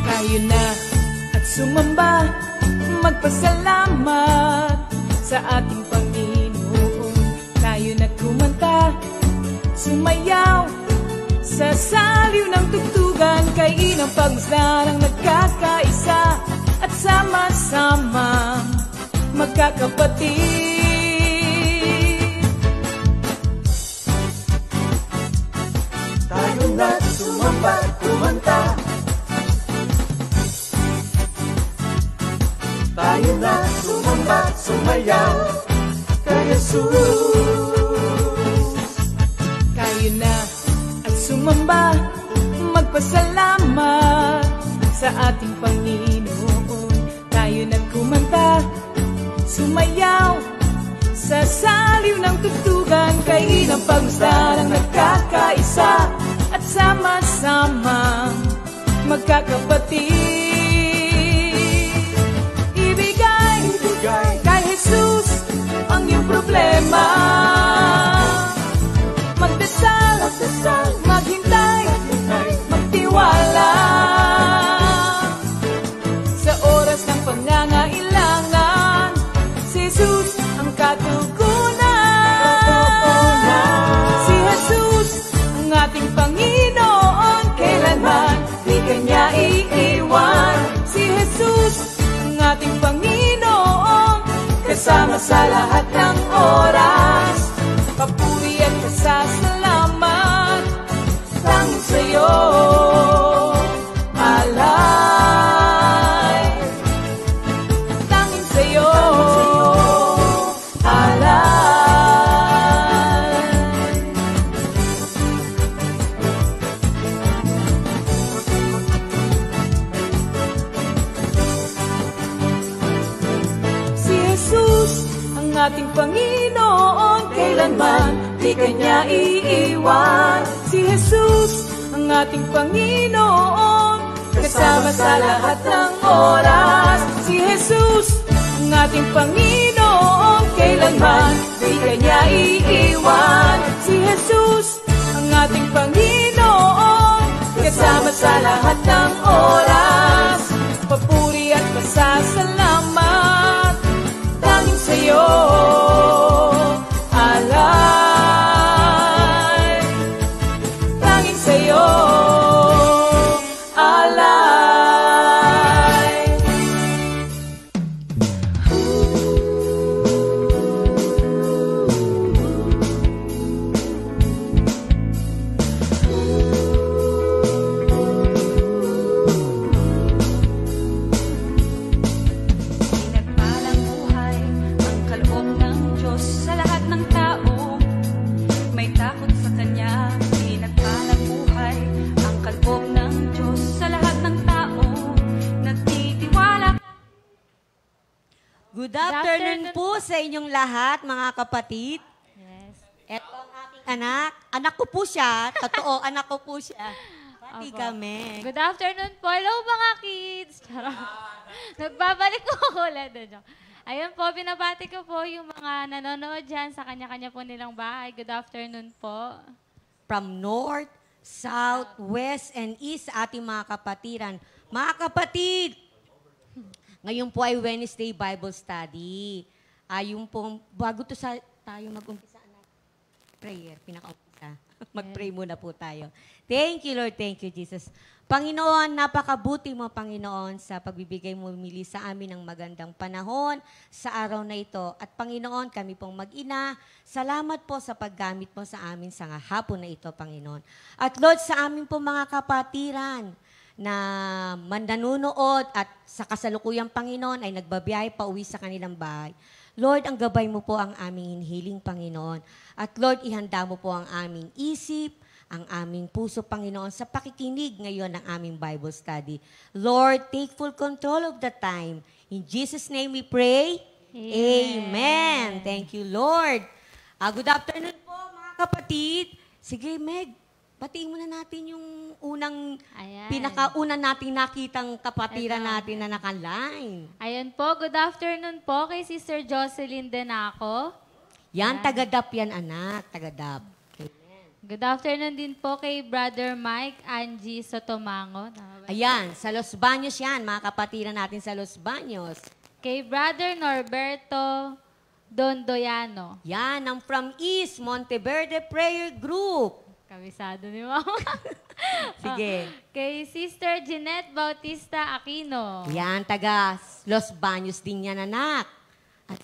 Tayo na at sumamba, magpasalamat sa ating Panginoon. Tayo na kumanta, sumayaw sa saliw ng tugtugan, kay inang pagmasdan ang nagkakaisa at sama-sama magkakapatid. Tayo na sumamba, kumanta. Tayo na sumamba, sumayaw kay Jesus. Tayo na at sumamba, magpasalamat sa ating Panginoon. Tayo na kumanta, sumayaw sa saliw ng tugtugan, kay inang pagmasdan ang nagkakaisa at sama-sama magkakapatid. Kay Jesus ang iyong problema. Magdasal, maghintay, magtiwala. Sa oras ng pangangailangan, si Jesus ang katugunan. Si Jesus ang ating Panginoon, kailanman di kanya iiwan. Si Jesus ang ating Panginoon, kasama sa lahat ng oras. Papuri at pasasalamat tanging sa'yo, alay. Tanging sa'yo, alay. Si Jesus ang ating Panginoon, kailanman di kanya iiwan. Si Jesus ang ating Panginoon, kasama sa lahat ng oras. Si Jesus ang ating Panginoon, kailanman di kanya iiwan. Si Jesus ang ating Panginoon, kasama sa lahat ng oras. Papuri at pasasalamat tanging sa'yo, alay. Tanging sa'yo, alay. Pinagpalang buhay ang kaloob ng Diyos sa lahat ng tao. May takot sa Kanya. Pinagpalang buhay ang kaloob ng Diyos sa lahat ng tao. Nagtitiwala. Good afternoon po sa inyong lahat, mga kapatid. Yes. Ito ang aking anak. Anak ko po siya. Totoo, anak ko po siya. Pati Opo. kami. Good afternoon po. Hello mga kids. Charot. Nagbabalik po ako ulit. Ayun po, binabati ko po yung mga nanonood dyan sa kanya-kanya po nilang bahay. Good afternoon po. From North, South, West, and East sa ating mga kapatiran. Mga kapatid, ngayon po ay Wednesday Bible Study. Yung pong, bago to sa tayo mag-umpisa, anak, prayer, pinaka-umpisa. Mag-pray muna po tayo. Thank you, Lord. Thank you, Jesus. Panginoon, napakabuti mo, Panginoon, sa pagbibigay mo muli sa amin ng magandang panahon sa araw na ito. At Panginoon, kami pong mag-ina, salamat po sa paggamit mo sa amin sa hapon na ito, Panginoon. At Lord, sa amin pong mga kapatiran na mandanunood at sa kasalukuyang Panginoon ay nagbabiyahe pa uwi sa kanilang bahay. Lord, ang gabay mo po ang aming hinhiling, Panginoon. At Lord, ihanda mo po ang aming isip, ang aming puso, Panginoon, sa pakikinig ngayon ng aming Bible study. Lord, take full control of the time. In Jesus' name we pray. Amen. Thank you, Lord. Good afternoon po, mga kapatid. Sige, Meg, batiin muna natin yung pinakauna nating nakitang kapatiran natin na naka-line. Ayan po, good afternoon po kay Sister Jocelyn Denaco. Yan, tagadap yan, anak. Tagadap. Good afternoon din po kay Brother Mike Angie Sotomango. Ayan, sa Los Baños yan, mga kapatiran natin sa Los Baños. Kay Brother Norberto Dondoyano. Yan, ang From East Monteverde Prayer Group. Kabisado ni Mama. Sige. Kay Sister Jeanette Bautista Aquino. Yan, taga Los Baños din yan, anak. At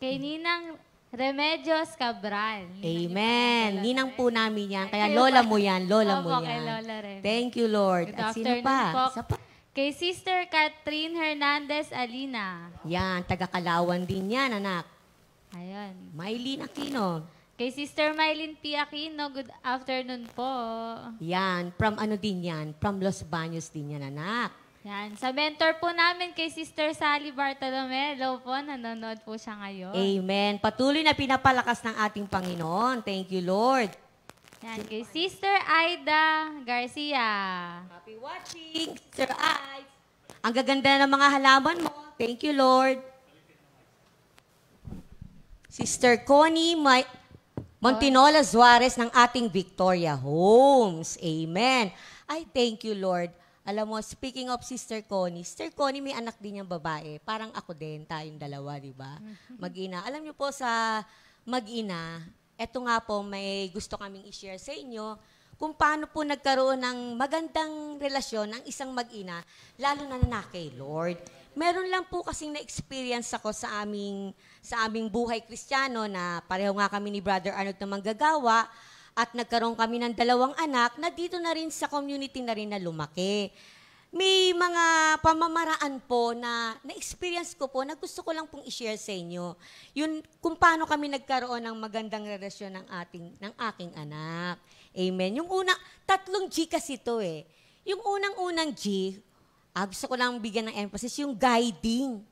Kay Ninang Remedios Cabral. Amen. Ninang po namin yan. Kaya lola mo yan, lola mo Opo, kay yan. Lola Rem. Thank you, Lord. Good At sino afternoon pa? po. Isa pa. Kay Sister Catherine Hernandez Alina. Yan, taga Kalawan din yan, anak. Ayan. Maylin Aquino. Kay Sister Mylene P. Aquino, good afternoon po. Yan, from ano din yan? From Los Baños din yan, anak. Yan. Sa mentor po namin kay Sister Sally Bartolome, hello po, nanonood po siya ngayon. Amen. Patuloy na pinapalakas ng ating Panginoon. Thank you, Lord. Yan. Kay Sister Aida Garcia. Happy watching, Sir Ice. Ang gaganda ng mga halaman mo. Thank you, Lord. Sister Connie Montinola Suarez ng ating Victoria Homes. Amen. Ay, thank you, Lord. Alam mo, speaking of Sister Connie may anak din niyang babae. Parang ako din, tayong dalawa, di ba? Mag-ina. Alam niyo po sa mag-ina, eto nga po, may gusto kaming i-share sa inyo kung paano po nagkaroon ng magandang relasyon ng isang mag-ina, lalo na kay Lord. Meron lang po kasing na-experience ako sa aming buhay Kristiyano na pareho nga kami ni Brother Arnold na manggagawa at nagkaroon kami ng 2 anak na dito na rin sa community na rin na lumaki. May mga pamamaraan po na na-experience ko po na gusto ko lang pong i-share sa inyo. Yun, kung paano kami nagkaroon ng magandang relasyon ng aking anak. Amen. Yung 3 G kasi ito eh. Yung unang G, gusto ko lang bigyan ng emphasis, yung guiding.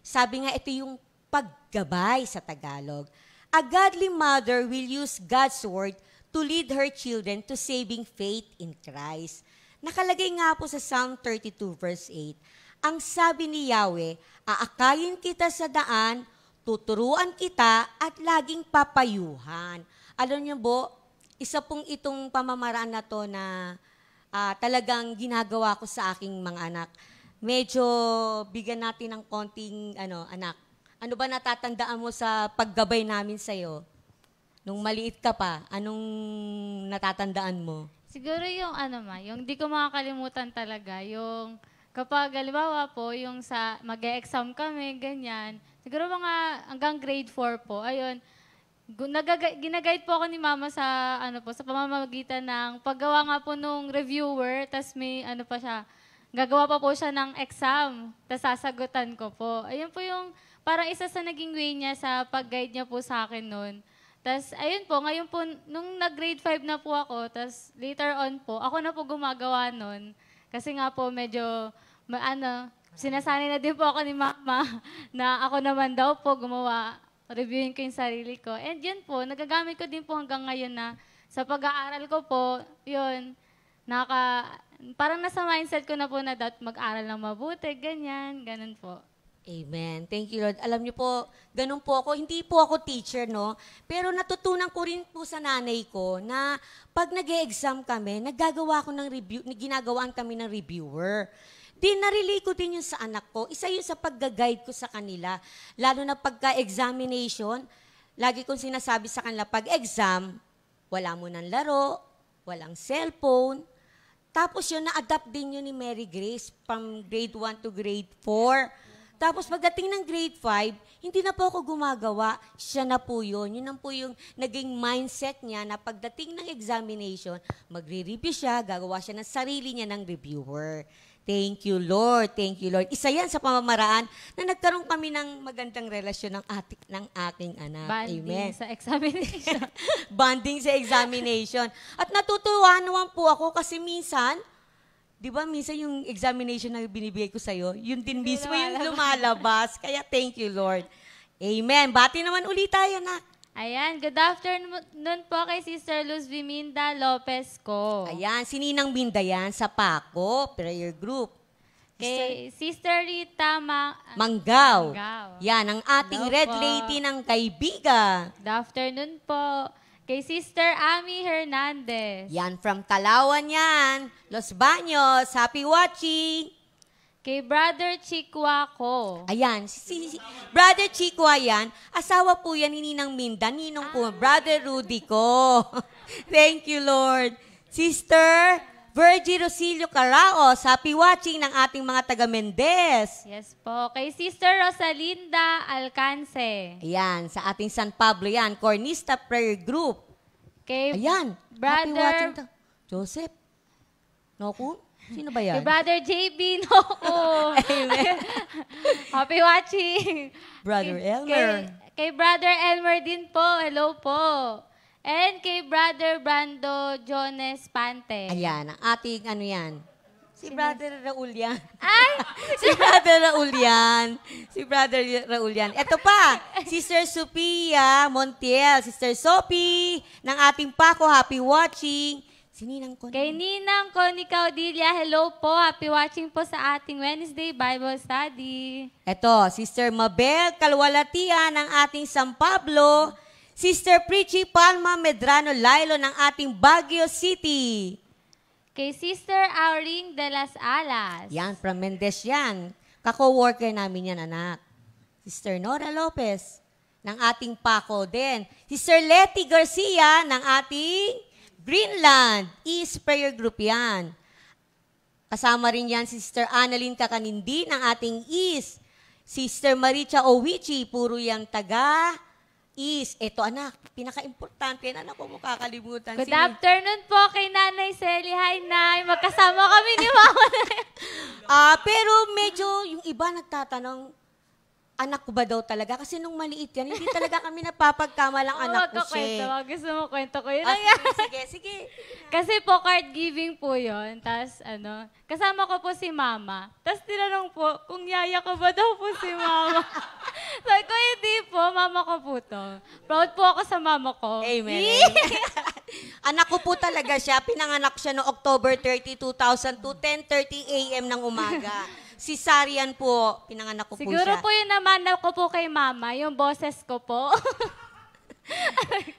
Sabi nga, ito yung paggabay sa Tagalog. A godly mother will use God's word to lead her children to saving faith in Christ. Nakalagay nga po sa Psalm 32 verse 8, ang sabi ni Yahweh, aakayin kita sa daan, tuturuan kita at laging papayuhan. Alam niyo po, isa pong itong pamamaraan na to na talagang ginagawa ko sa aking mga anak. Medyo bigyan natin ng konting anak. Ano ba natatandaan mo sa paggabay namin sa'yo? Nung maliit ka pa, anong natatandaan mo? Siguro yung yung di ko makakalimutan talaga, yung kapag halimbawa po, yung sa mag-e-exam kami, ganyan, siguro mga hanggang grade 4 po, ayun, ginaguide po ako ni Mama sa sa pamamagitan ng paggawa nga po nung reviewer, tas may pa siya, gagawa pa po siya ng exam, tas sasagutan ko po. Ayun po yung parang isa sa naging way niya sa pag-guide niya po sa akin noon. Tas ayun po, ngayon po, nung nag-grade 5 na po ako, tas later on po, ako na po gumagawa nun. Kasi nga po medyo, sinasanay na din po ako ni Mama na ako naman daw po gumawa, reviewin ko yung sarili ko. And yun po, nagagamit ko din po hanggang ngayon na sa pag-aaral ko po, yun, parang nasa mindset ko na po na mag-aral ng mabuti, ganun po. Amen. Thank you, Lord. Alam niyo po, ganun po ako. Hindi po ako teacher, no? Pero natutunan ko rin po sa nanay ko na pag nag-e-exam kami, ginagawaan kami ng reviewer. Narelay ko din yun sa anak ko. Isa yun sa pag-guide ko sa kanila. Lalo na pagka-examination, lagi kong sinasabi sa kanila, pag-exam, wala mo ng laro, walang cellphone. Tapos yun, na-adapt din yun ni Mary Grace from grade 1 to grade 4. Tapos pagdating ng grade 5, hindi na po ako gumagawa. Siya na po yun. Yun ang po yung naging mindset niya na pagdating ng examination, magre-review siya, gagawa siya ng sarili niya ng reviewer. Thank you, Lord. Thank you, Lord. Isa yan sa pamamaraan na nagkaroon kami ng magandang relasyon ng aking anak. Bonding Amen. sa examination. Bonding sa examination. At natutuwa naman po ako kasi minsan, di ba minsan yung examination na binibigay ko sa'yo, yun din mismo yung lumalabas. Kaya thank you, Lord. Amen. Bati naman ulit tayo, anak. Ayan, good afternoon po kay Sister Luz Viminda Lopez ko. Ayan, si Ninang Minda yan sa Paco, prayer group. Kay Sister Rita Manggaw. Manggaw. Yan, ang ating Hello red po. lady ng kaibigan. Good afternoon po. Kay Sister Ami Hernandez. Yan, from Talawan yan. Los Baños, happy watching. Kay Brother Chikwako. Ayan, si Brother Chico yan, asawa po yan ni Ninang Minda, ninong po, Brother Rudy ko. Thank you, Lord. Sister Virgie Rosilio Caraos, happy watching ng ating mga taga Mendez. Yes po. Kay Sister Rosalinda Alcance. Ayan, sa ating San Pablo yan, Cornista Prayer Group. Kay Ayan, happy Brother- watching. Joseph, Noku, sino ba yan? Kay Brother JB Noko. Amen. Happy watching. Brother Elmer. Kay Brother Elmer din po. Hello po. And kay Brother Brando Jones Pante. Ayan, ang ating ano yan. Si Brother Raul yan. Ay! Si Brother Raul yan. Si Brother Raul yan. Ito pa, Sister Sophia Montiel, Sister Sophie, ng ating Paco, happy watching. Si Ninang Connie. Kay Ninang Connie Caudilla, hello po. Happy watching po sa ating Wednesday Bible Study. Ito, Sister Mabel Calwalatia ng ating San Pablo. Sister Prichi Palma Medrano Lailo ng ating Baguio City. Kay Sister Auring de las Alas. Yan, from Mendez yan. Kako-worker namin yan, anak. Sister Nora Lopez ng ating Paco din. Sister Letty Garcia ng ating Greenland East Prayer Group yan. Kasama rin yan si Sister Annalyn Kakanindi ng ating East. Sister Maricha Owichi, puro yung taga East. Ito anak, pinaka-importante yan, anak ko mo kakalimutan. Good afternoon po kay Nanay Selly. Hi, Nay. Magkasama kami ni Mama. Pero medyo yung iba nagtatanong, anak ko ba daw talaga? Kasi nung maliit yan, hindi talaga kami napapagkamalang anak ko siya. Wag gusto mo kwento ko yun. Sige. Kasi po card giving po yun. Tapos kasama ko po si Mama. Tapos tinanong po kung yaya ko ba daw po si Mama. Sabi ko, hindi po. Mama ko po to. Proud po ako sa mama ko. Amen. Anak ko po talaga siya. Pinanganak siya noong October 30, 2002, 10:30 a.m. ng umaga. Si Sarian po, pinanganak ko po siya. Siguro po yun naman ko po kay Mama, yung boses ko po.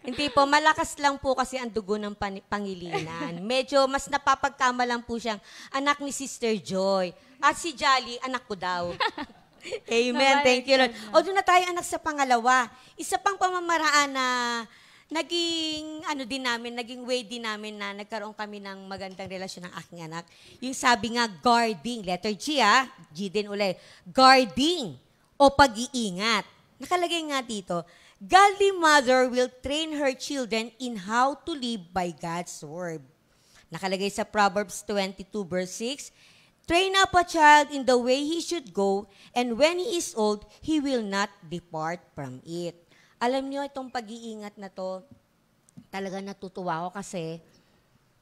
Hindi po, malakas lang po kasi ang dugo ng Pangilinan. Medyo mas napapagkama lang po siyang anak ni Sister Joy. At si Jolly, anak ko daw. Amen. Thank you, Lord. O doon na tayo anak sa pangalawa. Isa pang pamamaraan na naging way din namin na nagkaroon kami ng magandang relasyon ng aking anak. Yung sabi nga, guarding. Letter G, G din uli. Guarding o pag-iingat. Nakalagay nga dito, godly mother will train her children in how to live by God's word. Nakalagay sa Proverbs 22 verse 6, train up a child in the way he should go, and when he is old, he will not depart from it. Alam niyo, itong pag-iingat na to, talaga natutuwa ako kasi,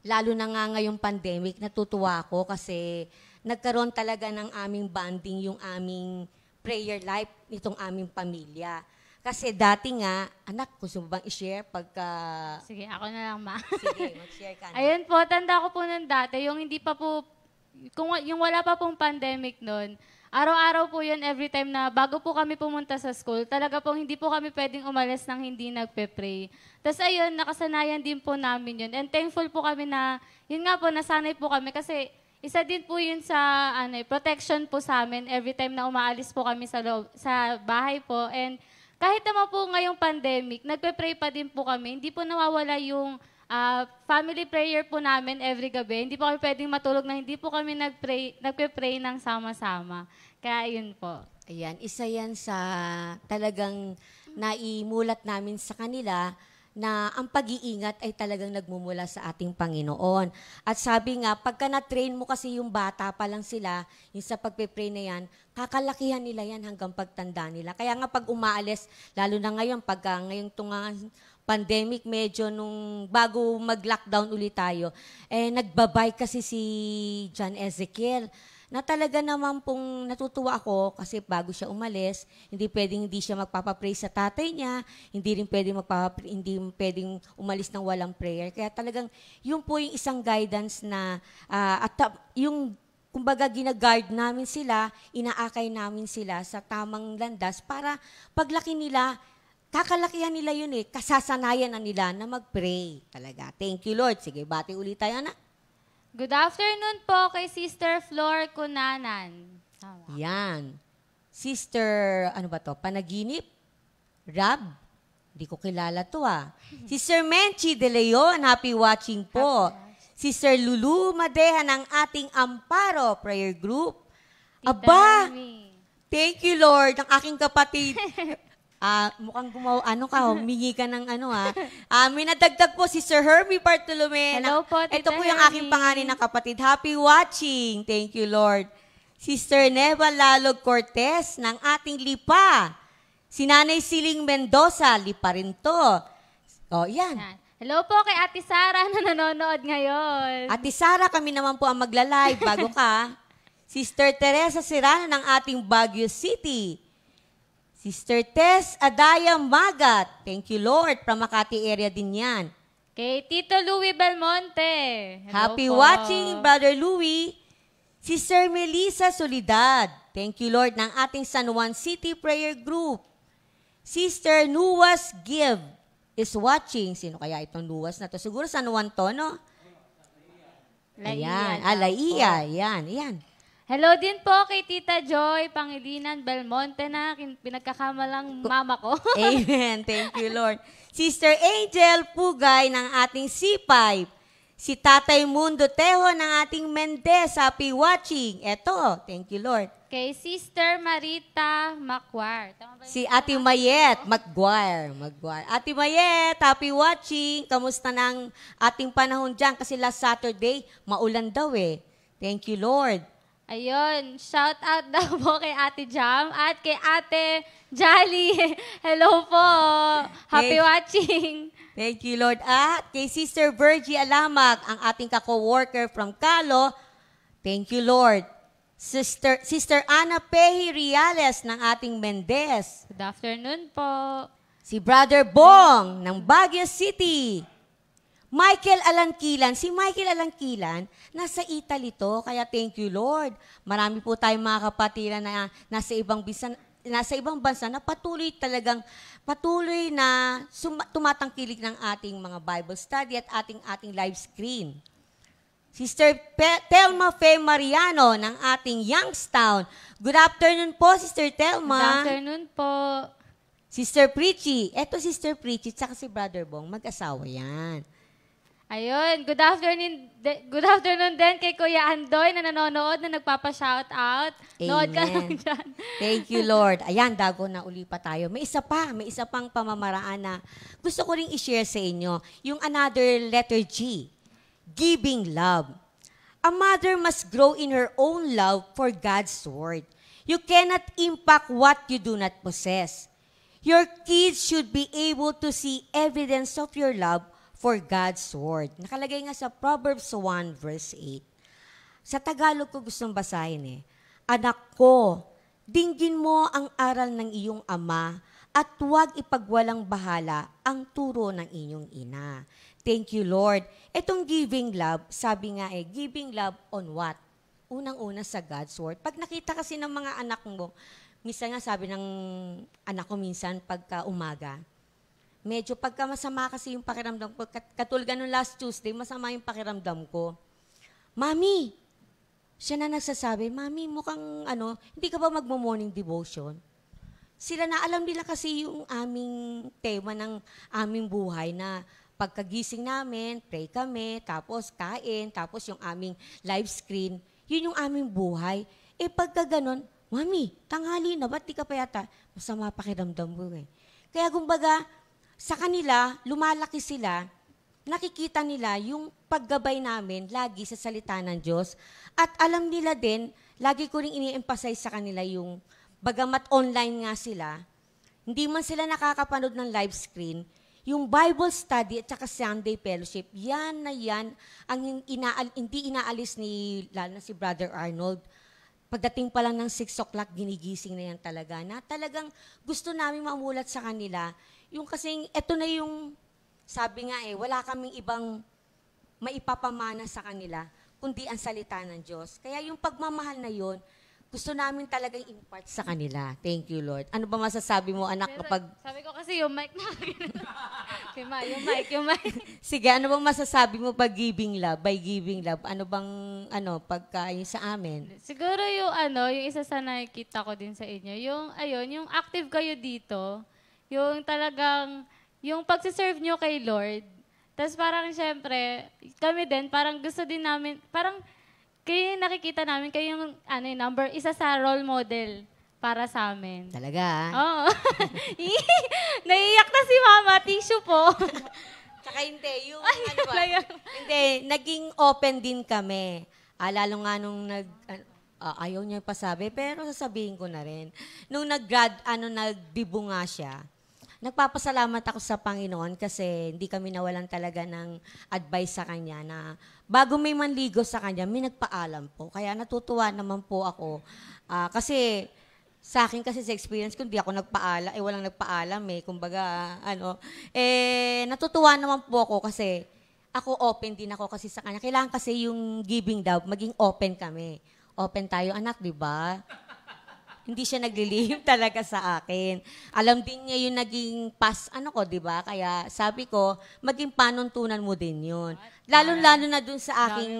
lalo na nga ngayong pandemic, natutuwa ako kasi nagkaroon talaga ng aming bonding, yung aming prayer life nitong aming pamilya. Kasi dati nga, anak, gusto mo bang i-share pagka... Sige, ako na lang, Ma. Sige, mag-share ka na. Ayun po, tanda ko po nun dati, yung hindi pa po, yung wala pa pong pandemic nun, araw-araw po yun, every time na bago po kami pumunta sa school, talaga pong hindi po kami pwedeng umalis nang hindi nagpe-pray. Tapos ayun, nakasanayan din po namin yun. And thankful po kami na, yun nga po, nasanay po kami kasi isa din po yun sa protection po sa amin every time na umaalis po kami sa bahay po. And kahit naman po ngayong pandemic, nagpe-pray pa din po kami. Hindi po nawawala yung family prayer po namin every gabi. Hindi po kami pwedeng matulog na hindi po kami nagpe-pray ng sama-sama. Kaya yun po. Ayan, isa yan sa talagang naimulat namin sa kanila na ang pag-iingat ay talagang nagmumula sa ating Panginoon. At sabi nga, pagka na-train mo kasi yung bata pa lang sila, yung sa pagpe-pray na yan, kakalakihan nila yan hanggang pagtanda nila. Kaya nga pag umaalis, lalo na ngayon, pagka ngayong pandemic, medyo nung bago mag-lockdown ulit tayo, nagbabay kasi si John Ezekiel. na talaga naman pong natutuwa ako kasi bago siya umalis, hindi siya magpapapray sa tatay niya, hindi pwedeng umalis ng walang prayer. Kaya talagang yun po yung isang guidance na yung kumbaga gina-guard namin sila, inaakay namin sila sa tamang landas para paglaki nila, kakalakihan nila yun kasasanayan na nila na mag-pray talaga. Thank you, Lord. Sige, bati ulit tayo, anak. Good afternoon po kay Sister Flor Cunanan. Tama. Yan. Sister, ano ba to? Panaginip? Rab? Hindi ko kilala to Sister Menchi De Leon, happy watching po. Sister Lulu Madeha ng ating Amparo Prayer Group. Tita Aba! Remy. Thank you, Lord, ng aking kapatid. Mukhang humingi ka ng may nadagdag po si Sir Herbie Bartolome. Hello po, Tita Ito po yung Herbie. aking pangalan na kapatid. Happy watching. Thank you, Lord. Sister Neva Lalog Cortez ng ating Lipa. Si Nanay Siling Mendoza, Lipa rin to. O, yan. Yan. Hello po kay Ate Sara na nanonood ngayon. Ate Sara, kami naman po ang magla-live bago ka. Sister Teresa Serrano ng ating Baguio City. Sister Tess Adaya Magat. Thank you, Lord. From Makati area din yan. Kay Tito Louie Belmonte. Hello Happy po. watching, Brother Louie. Sister Melissa Solidad. Thank you, Lord, ng ating San Juan City Prayer Group. Sister Nuwas Give is watching. Sino kaya itong Nuwas na to? Siguro San Juan to, no? Ayan. Laia. Yan. Hello din po kay Tita Joy Pangilinan Belmonte na pinagkakamalang mama ko. Amen. Thank you, Lord. Sister Angel Pugay ng ating C5. Si Tatay Mundo Teho ng ating Mendez. Happy watching. Eto. Thank you, Lord. Kay Sister Marita Macquar. Tama ba yun? Si Ate Mayet Magguire. Ate Mayet, happy watching. Kamusta ng ating panahon dyan? Kasi last Saturday, maulan daw Thank you, Lord. Ayun, shout out daw po kay Ate Jam at kay Ate Jolly. Hello po. Happy Hey. watching. Thank you, Lord. At kay Sister Virgie Alamag, ang ating ka-co-worker from Calo. Thank you, Lord. Sister Ana Pehi Riales ng ating Mendez. Good afternoon po. Si Brother Bong ng Baguio City. Michael Alanquilan. Si Michael Alanquilan, nasa Italy to, kaya thank you, Lord. Marami po tayong mga kapatiran na nasa ibang bansa na patuloy na tumatangkilik ng ating mga Bible study at ating live screen. Sister Telma Faye Mariano ng ating Youngstown. Good afternoon po, Sister Telma. Good afternoon po. Sister Preachy. Eto, Sister Preachy, tsaka si Brother Bong, mag-asawa yan. Ayun, good afternoon din kay Kuya Andoy na nanonood na nagpapa-shout out. Nood ka lang Amen. dyan. Thank you, Lord. Ayan, dago na uli pa tayo. May isa pang pamamaraan na gusto ko ring i-share sa inyo. Yung another letter G, giving love. A mother must grow in her own love for God's word. You cannot impact what you do not possess. Your kids should be able to see evidence of your love for God's word. Nakalagay nga sa Proverbs 1 verse 8. Sa Tagalog ko gustong basahin Anak ko, dinggin mo ang aral ng iyong ama at huwag ipagwalang bahala ang turo ng inyong ina. Thank you, Lord. Itong giving love, sabi nga giving love on what? Unang-una sa God's word. Pag nakita kasi ng mga anak mo, minsan nga sabi ng anak ko minsan pagka umaga, medyo pagka masama kasi yung pakiramdam ko, katulad ganun last Tuesday, masama yung pakiramdam ko. Mami, siya na nagsasabi, Mami, mukhang hindi ka ba magmo-morning devotion? Sila na alam nila kasi yung aming tema ng aming buhay na pagkagising namin, pray kami, tapos kain, tapos yung aming live screen, yun yung aming buhay. Pagka ganun, Mami, tanghali na, ba't di ka pa yata? Masama pakiramdam mo Kaya kumbaga, sa kanila, lumalaki sila, nakikita nila yung paggabay namin lagi sa salita ng Diyos. At alam nila din, lagi ko rin ini-emphasize sa kanila yung, bagamat online nga sila, hindi man sila nakakapanood ng live screen, yung Bible study at saka Sunday fellowship, yan ang hindi inaalis lalo na si Brother Arnold. pagdating pa lang ng 6 o'clock, ginigising na yan talaga. Na talagang gusto namin mamulat sa kanila. Yung kasing, eto na yung, sabi nga wala kaming ibang maipapamana sa kanila, kundi ang salita ng Diyos. Kaya yung pagmamahal na yon, gusto namin talagang impart sa kanila. Thank you, Lord. Ano ba masasabi mo, anak, Pero, kapag... sabi ko kasi yung mic na. yung mic. Sige, ano bang masasabi mo pag giving love? By giving love, ano bang, pagkain sa amin? Siguro yung yung isa sa nakikita ko din sa inyo, yung active kayo dito, yung talagang, yung pagsiserve nyo kay Lord. Tapos parang syempre, kami din, parang gusto din namin, parang, kayo yung nakikita namin, kayo yung isa sa role model para sa amin. Talaga, Oo. Naiiyak na si Mama, tissue po. Tsaka hindi, yung Kaya- hindi, naging open din kami. Lalo nga nung ayaw niya pasabi, pero sasabihin ko na rin. Nung nagdibo nga siya, nagpapasalamat ako sa Panginoon kasi hindi kami nawalan talaga ng advice sa kanya na bago may manligo sa kanya, may nagpaalam po. Kaya natutuwa naman po ako. Kasi sa akin kasi sa experience ko, hindi ako nagpaalam. Walang nagpaalam Kumbaga, natutuwa naman po ako kasi ako open din ako kasi sa kanya. Kailangan kasi yung giving daw, maging open kami. Open tayo, anak, di ba? Hindi siya naglilihim talaga sa akin. Alam din niya yung naging ko, di ba? Kaya sabi ko, maging panuntunan mo din yun. Lalo-lalo na dun sa aking,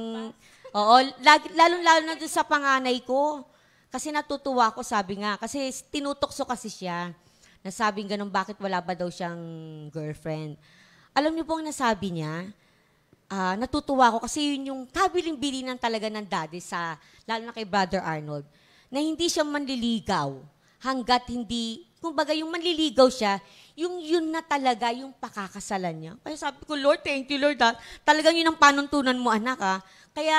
lalo-lalo na dun sa panganay ko. Kasi natutuwa ko, sabi nga, kasi tinutokso kasi siya. Nasabing ganun, bakit wala ba daw siyang girlfriend? Alam niyo po ang nasabi niya? Natutuwa ko kasi yun yung kabiling-bilinan talaga ng daddy lalo na kay Brother Arnold, na hindi siya manliligaw hanggat hindi, kumbaga yung manliligaw siya, yun na talaga yung pakakasalan niya. Kaya sabi ko, Lord, thank you, Lord. Talagang yun ang panuntunan mo, anak. Kaya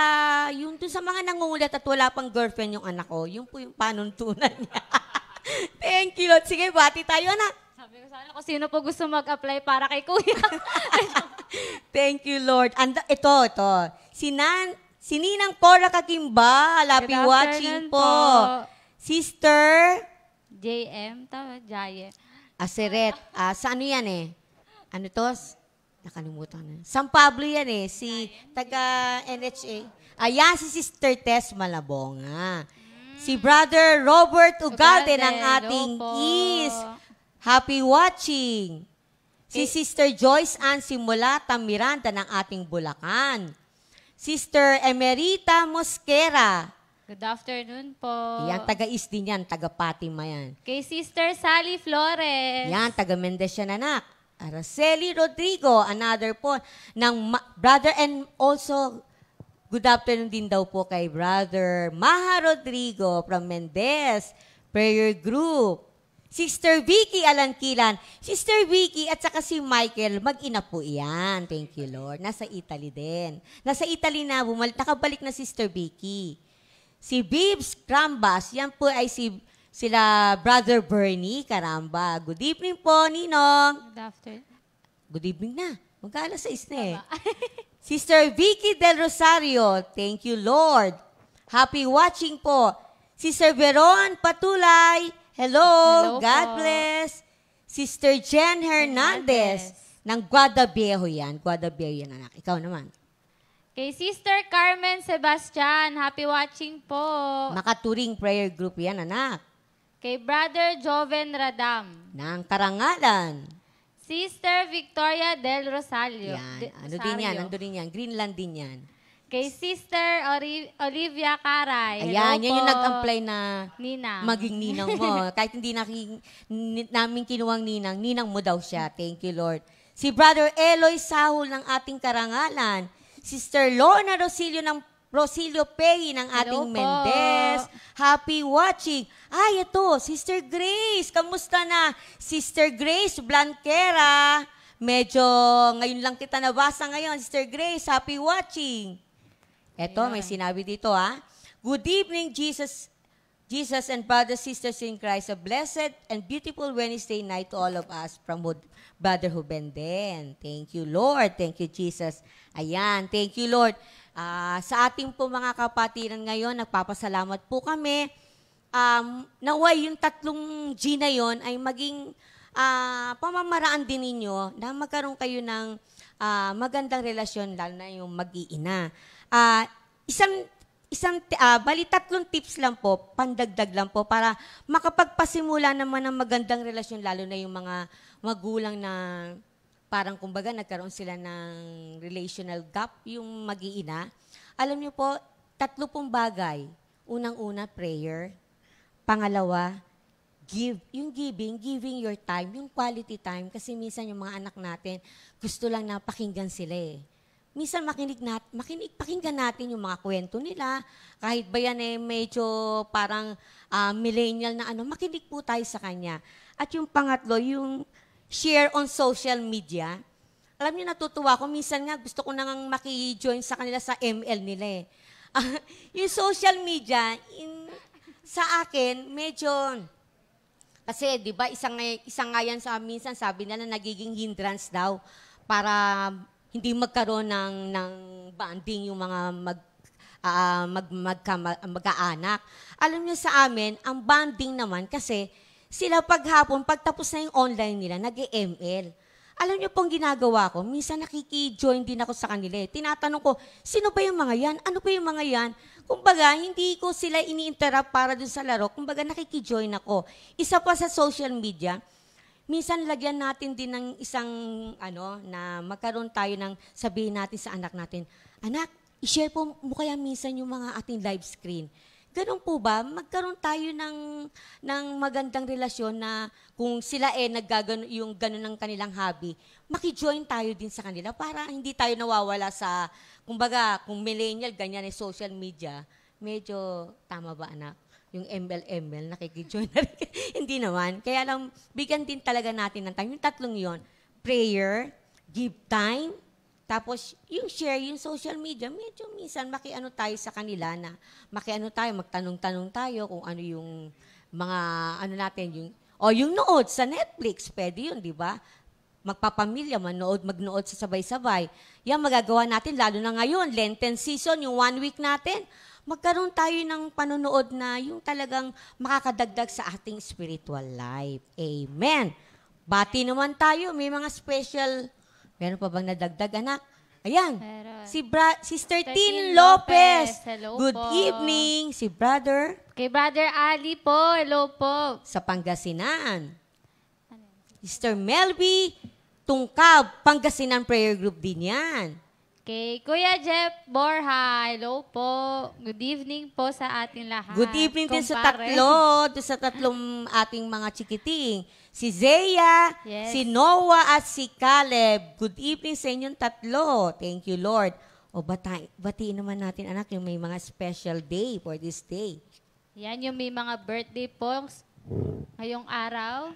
yun dun sa mga nangungulit at wala pang girlfriend yung anak ko, yun po yung panuntunan niya. Thank you, Lord. Sige, bati tayo, anak. Sabi ko sana kung sino po gusto mag-apply para kay Kuya. Thank you, Lord. Ito. Si Ninang Cora Kakimba, happy Good watching afternoon po. Sister JM, Jaye. Aseret. Sa ano yan Ano to? Nakalimutan na. San Pablo yan si taga NHA. Ayan, si Sister Tess Malabonga. Si Brother Robert Ugalde ng ating is. Happy watching. Si Sister Joyce Ann Simulata Miranda ng ating Bulacan. Sister Emerita Mosquera. Good afternoon po. Yan, taga-East din yan, taga-Patima yan. Kay Sister Sally Flores. Yan, taga-Mendez yan, anak. Araceli Rodrigo, another po, ng brother, and also, good afternoon din daw po kay Brother Maha Rodrigo from Mendez Prayer Group. Sister Vicky Alanquilan. Sister Vicky at saka si Michael, mag-ina po yan. Thank you, Lord. Nasa Italy din. Nasa Italy na, nakabalik na Sister Vicky. Si Bibs Crambas, yan po ay sila Brother Bernie Caramba. Good evening po, Ninong. Good afternoon. Good evening na. Mag-alas 6 na Sister Vicky Del Rosario, thank you, Lord. Happy watching po. Sister Veron Patulay, hello, God po. bless. Sister Jen Hernandez, ng Guadaviejo yan. Guadaviejo yan, anak. Ikaw naman. Kay Sister Carmen Sebastian, happy watching po. Makaturing prayer group yan, anak. Kay Brother Joven Radam. Ng Karangalan. Sister Victoria Del Rosario. Yan. Ano din yan? Ando din yan. Greenland din yan. Kay Sister Olivia Caray. Ayan, Hello yan yung po. nag-apply na Ninang. maging ninang mo. Kahit hindi namin kinuwang ninang mo daw siya. Thank you, Lord. Si Brother Eloy Sahul ng ating Karangalan. Sister Lorna Rosilio Pei ng ating Hello po. Mendez. Happy watching. Ay, ito, Sister Grace. Kamusta na? Sister Grace Blanquera. Medyo ngayon lang kita nabasa ngayon. Sister Grace, happy watching. Eto, may sinabi dito Good evening, Jesus and brothers, sisters in Christ, a blessed and beautiful Wednesday night to all of us from Brother Hubenden. Thank you, Lord. Thank you, Jesus. Ayan, thank you, Lord. Sa ating po mga kapatiran ngayon, nagpapasalamat po kami. Naway yung 3 G na yon ay maging pamamaraan din ninyo na magkaroon kayo ng magandang relasyon, lalo na yung mag-iina. Bali 3 tips lang po, pandagdag lang po, para makapagpasimula naman ng magandang relasyon, lalo na yung mga magulang na parang kumbaga nagkaroon sila ng relational gap, yung mag-iina. Alam niyo po, 3 pong bagay. Unang-una, prayer. Pangalawa, giving your time, yung quality time. Kasi minsan yung mga anak natin, gusto lang na pakinggan sila eh. Minsan pakinggan natin yung mga kwento nila, kahit ba yan medyo parang millennial na makinig po tayo sa kanya. At yung pangatlo, yung share on social media. Alam niyo, natutuwa ko, minsan nga gusto ko nang maki-join sa kanila sa ML nila eh. Yung social media, sa akin, medyo, kasi di ba, isang nga yan minsan sabi nila nagiging hindrance daw para hindi magkaroon ng bonding yung mga mag-aanak. Alam niyo sa amin, ang bonding naman kasi sila paghapon, pagtapos na yung online nila, nag-ML. Alam niyo pong ginagawa ko, minsan nakiki-join din ako sa kanila. Tinatanong ko, sino ba yung mga yan? Ano ba yung mga yan? Kumbaga, hindi ko sila ini-interrupt para dun sa laro. Kumbaga, nakiki-join ako. Isa pa sa social media, minsan lagyan natin din ng isang na magkaroon tayo ng sabihin natin sa anak natin, anak, i-share po mo kaya minsan yung mga ating live screen. Ganun po ba? Magkaroon tayo ng magandang relasyon na kung sila naggagano yung ganun ng kanilang hobby, maki-join tayo din sa kanila para hindi tayo nawawala sa, kumbaga, kung millennial, ganyan social media, medyo tama ba anak? Yung ML, nakiki-join na rin. Hindi naman. Kaya lang, bigyan din talaga natin ng time. Yung 3 yon, prayer, give time, tapos yung share, yung social media, medyo minsan tayo sa kanila na magtanong-tanong tayo kung ano yung mga, natin, yung nood sa Netflix, pwede yun, di ba? Magpapamilya, magnood sa sabay-sabay. Yan magagawa natin, lalo na ngayon, Lenten season, yung 1 week natin, magkaroon tayo ng panonood na yung talagang makakadagdag sa ating spiritual life. Amen. Bati naman tayo. May mga special, meron pa bang nadagdag, anak? Ayan. Meron. Sister Tin Lopez. Hello Good po. evening. Si brother. Kay Brother Ali po. Hello po. Sa Pangasinan. Sister Melby Tungkab. Pangasinan Prayer Group din yan. Kay Kuya Jeff Borja, hello po. Good evening po sa ating lahat. Good evening din sa Kumpare. sa tatlong ating mga chikiting. Si Zea, Yes. si Noah at si Caleb. Good evening sa inyong 3. Thank you, Lord. O batiin naman natin, anak, yung may mga special day for this day. Yan yung may mga birthday po ngayong araw.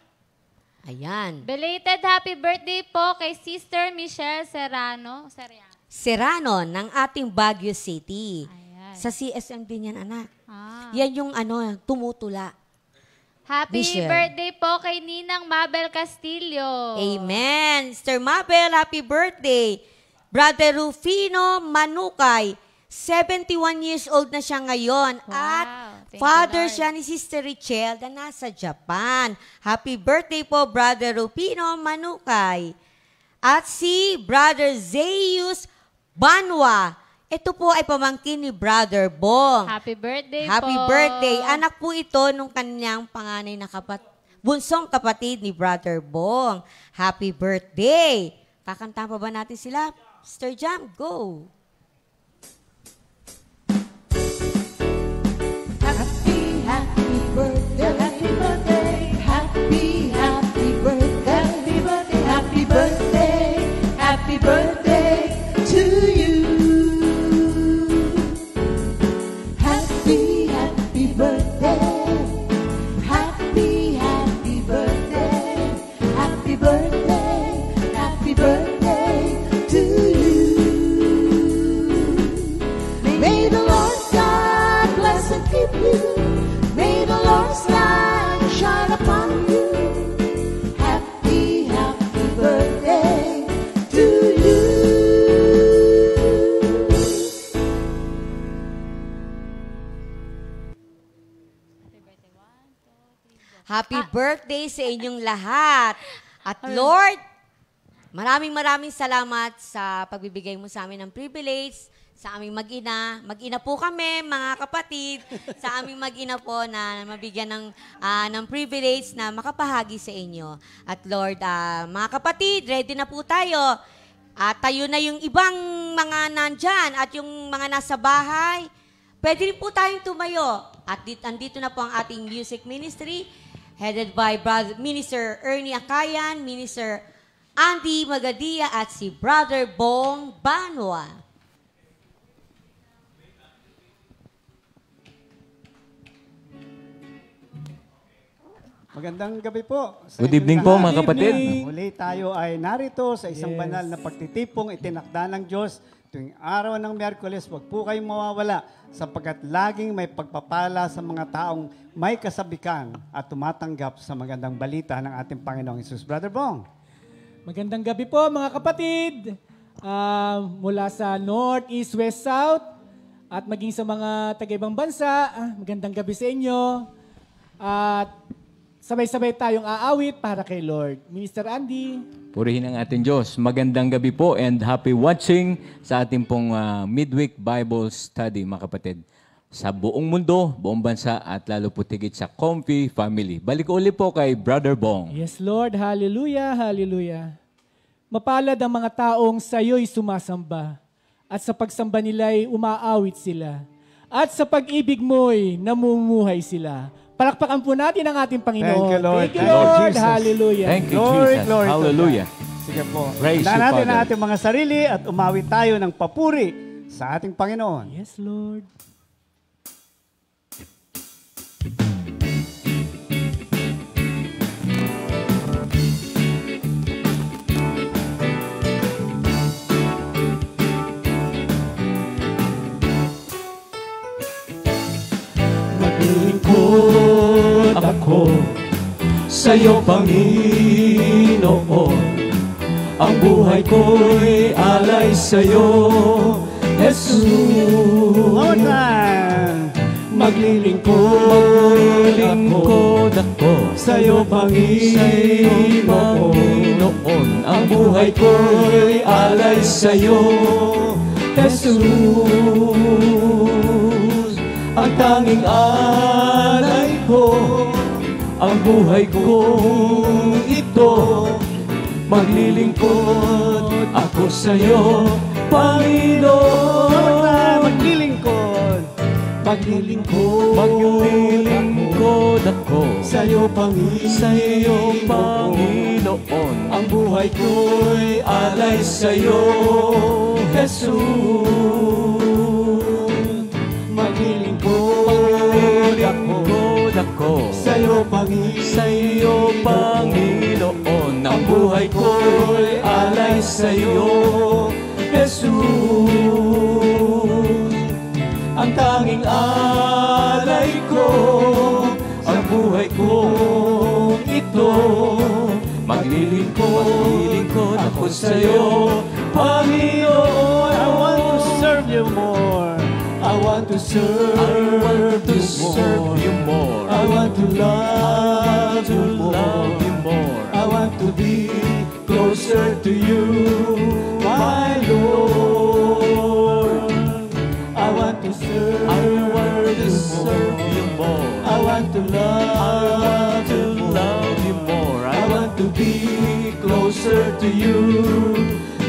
Ayan. Belated happy birthday po kay Sister Michelle Serrano Serrano ng ating Baguio City. Ayan. Sa CSM din yan, anak. Ah. Yan yung tumutula. Happy Michelle. birthday po kay Ninang Mabel Castillo. Amen. Sister Mabel, happy birthday. Brother Rufino Manukay, 71 years old na siya ngayon. Wow. At Thank father you, Lord. siya ni Sister Richelle na nasa Japan. Happy birthday po, Brother Rufino Manukay. At si Brother Zeus Banwa. Ito po ay pamangkin ni Brother Bong. Happy birthday Happy po. birthday. Anak po ito nung kanyang panganay na bunsong kapatid ni Brother Bong. Happy birthday. Kakanta pa ba natin sila? Sister Jam, go. Happy, happy birthday, happy birthday, happy, happy birthday, happy birthday, happy birthday, happy birthday to you. Happy, happy birthday, happy, happy birthday, happy birthday, happy birthday to you. Happy birthday sa inyong lahat. At Lord, maraming salamat sa pagbibigay mo sa amin ng privilege, sa aming mag-ina. Mag-ina po kami, mga kapatid, sa aming mag-ina po na mabigyan ng privilege na makapahagi sa inyo. At Lord, mga kapatid, ready na po tayo. At tayo na yung ibang mga nandyan at yung mga nasa bahay. Pwede rin po tayong tumayo. At andito na po ang ating music ministry, headed by Minister Ernie Akayan, Minister Andy Magadia at si Brother Bong Banwa. Magandang gabi po. Good evening po mga kapatid. Muli tayo ay narito sa isang banal na pagtitipong itinakda ng Diyos tuwing araw ng Miyerkules. Huwag po kayong mawawala sapagkat laging may pagpapala sa mga taong may kasabikan at tumatanggap sa magandang balita ng ating Panginoong Hesus. Brother Bong. Magandang gabi po mga kapatid. Mula sa North, East, West, South at maging sa mga taga-ibang bansa, magandang gabi sa inyo. At sabay-sabay tayong aawit para kay Lord. Minister Andy. Purihin ang ating Diyos. Magandang gabi po and happy watching sa ating pong midweek Bible study, mga kapatid. Sa buong mundo, buong bansa at lalo po tigit sa Comfy Family. Balik ulit po kay Brother Bong. Yes, Lord. Hallelujah, hallelujah. Mapalad ang mga taong sa iyo'y sumasamba at sa pagsamba nila'y umaawit sila at sa pag-ibig mo'y namumuhay sila. Palakpakan po natin ang ating Panginoon. Thank you, Lord. Thank you, Lord. Jesus. Hallelujah. Thank you, Glory, Jesus. glory to Hallelujah. Sige po. Praise Handa you, natin Father. ang ating mga sarili at umawit tayo ng papuri sa ating Panginoon. Yes, Lord. Maglilingkod ako sa'yo, Panginoon. Ang buhay ko'y alay sa'yo, Jesus. One time. Maglilingkod ako sa'yo, Panginoon. Ang buhay ko'y alay sa'yo, Jesus. Ang tanging alay ko, ang buhay kong ito. Maglilingkod ako sa'yo, Panginoon. Maglilingkod. Maglilingkod ako sa'yo, Panginoon. Ang buhay ko'y alay sa'yo, Jesus. Maglilingkod ako sa'yo, Panginoon. Ang buhay ko'y alay sa'yo, Jesus. Ang tanging alay ko, ang buhay kong ito. Maglilingkod ako sa'yo, Panginoon. I want to serve you more. I want to serve you more. I want to love you more. I want to be closer to you, my Lord. I want to serve you more. I want to love you more. I want to be closer to you,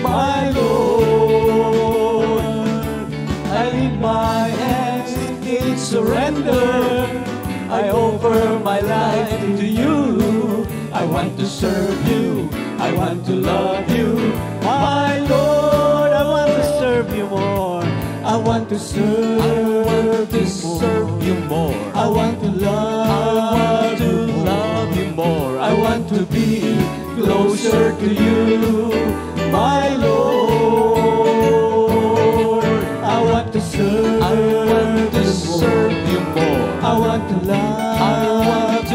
my Lord. I lift my hands in surrender. I offer my life to you. I want to serve you. I want to love you, my Lord. I want to serve you more. I want to serve you more. I want to love you more. I want to be closer to you, my Lord. I want to serve you more. I want to love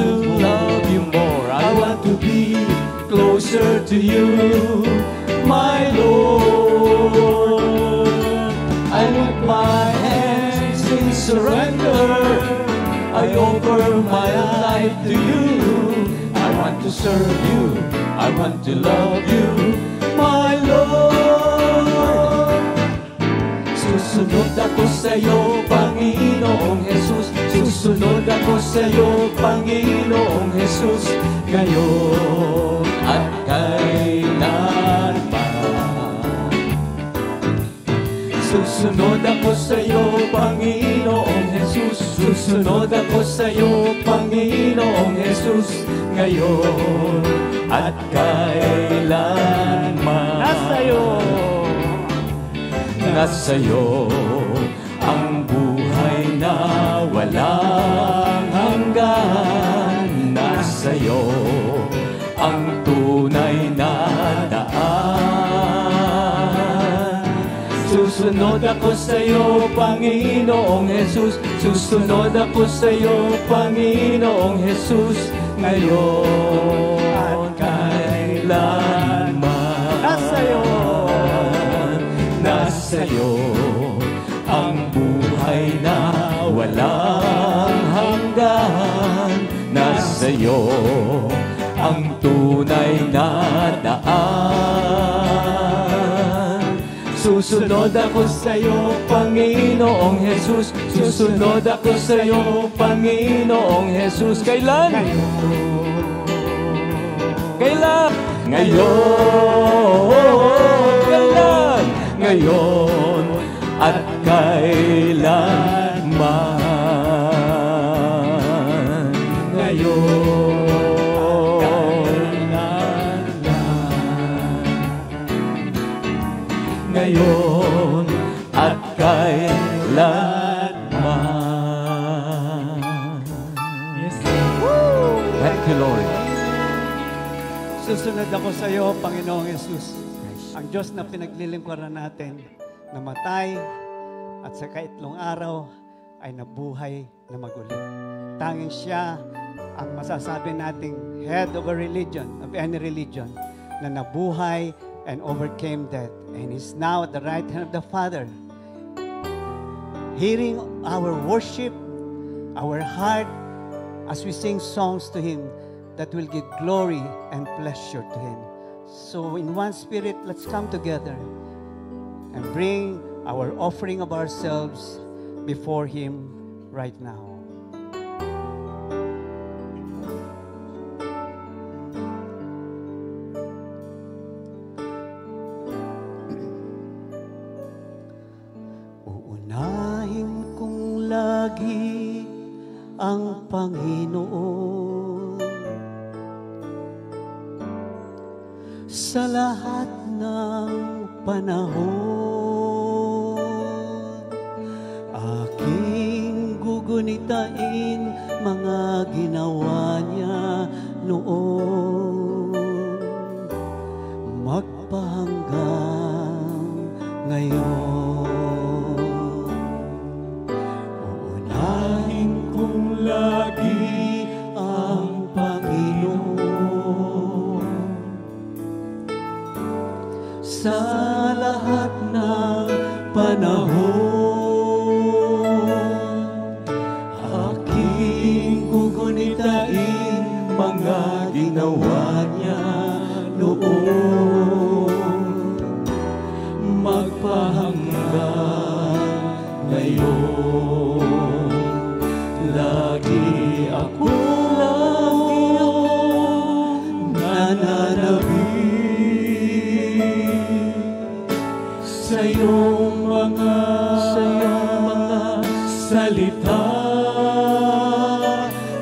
you more. I want to be closer to you, my Lord. I lift my hands in surrender. I offer my life to you. want to serve you. I want to love you, my Lord. Susunod ako sa iyo, Panginoong Jesus. Susunod ako sa iyo, Panginoong Jesus. Ngayon at kailanman. Susunod ako sa iyo, Panginoong Jesus. Susunod ako sa iyo, Panginoong Jesus. Ngayon at kailanman. Nasa iyo ang buhay na walang hanggan. Nasa iyo ang tunay na daan. Susunod ako sa iyo, Panginoong Jesus. Susunod ako sa iyo, Panginoong Jesus. Ngayon at kailanman. Nasa iyo ang buhay na walang hanggan. Nasa iyo ang tunay na daan. Susunod ako sa iyo, Panginoong Jesus. Susunod ako sa iyo, Panginoong Jesus. Kailan? Kailan? Kailan? Ngayon at kailanman. Ngayon at kailanman. Yes. Thank you, Lord. Susunod ako sa iyo, Panginoong Jesus. Ang Diyos na pinaglilingkuran natin, namatay at sa kaitlong araw ay nabuhay na maguli. Tanging siya ang masasabi nating head of a religion, of any religion, na nabuhay and overcame death. And is now at the right hand of the Father, hearing our worship, our heart, as we sing songs to Him that will give glory and pleasure to Him. So in one spirit, let's come together and bring our offering of ourselves before Him right now. Uunahin kong lagi ang Panginoon sa lahat ng panahon. Aking gugunitain mga ginawa niya noon, magpahanggang ngayon. Uunahin kong lagi ang Panginoon sa lahat ng panahon. Aking gugunitain mga ginawa niya noon, magpahanggang ngayon. Lagi akong nananabik sa iyong mga salita.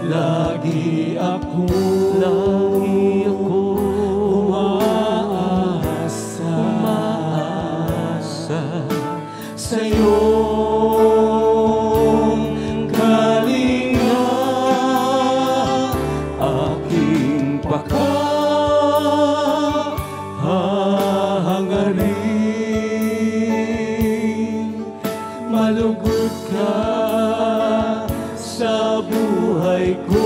Lagi akong umaasa sa iyong kalinga. Aking pakahangarin, malugod ka sa buhay ko.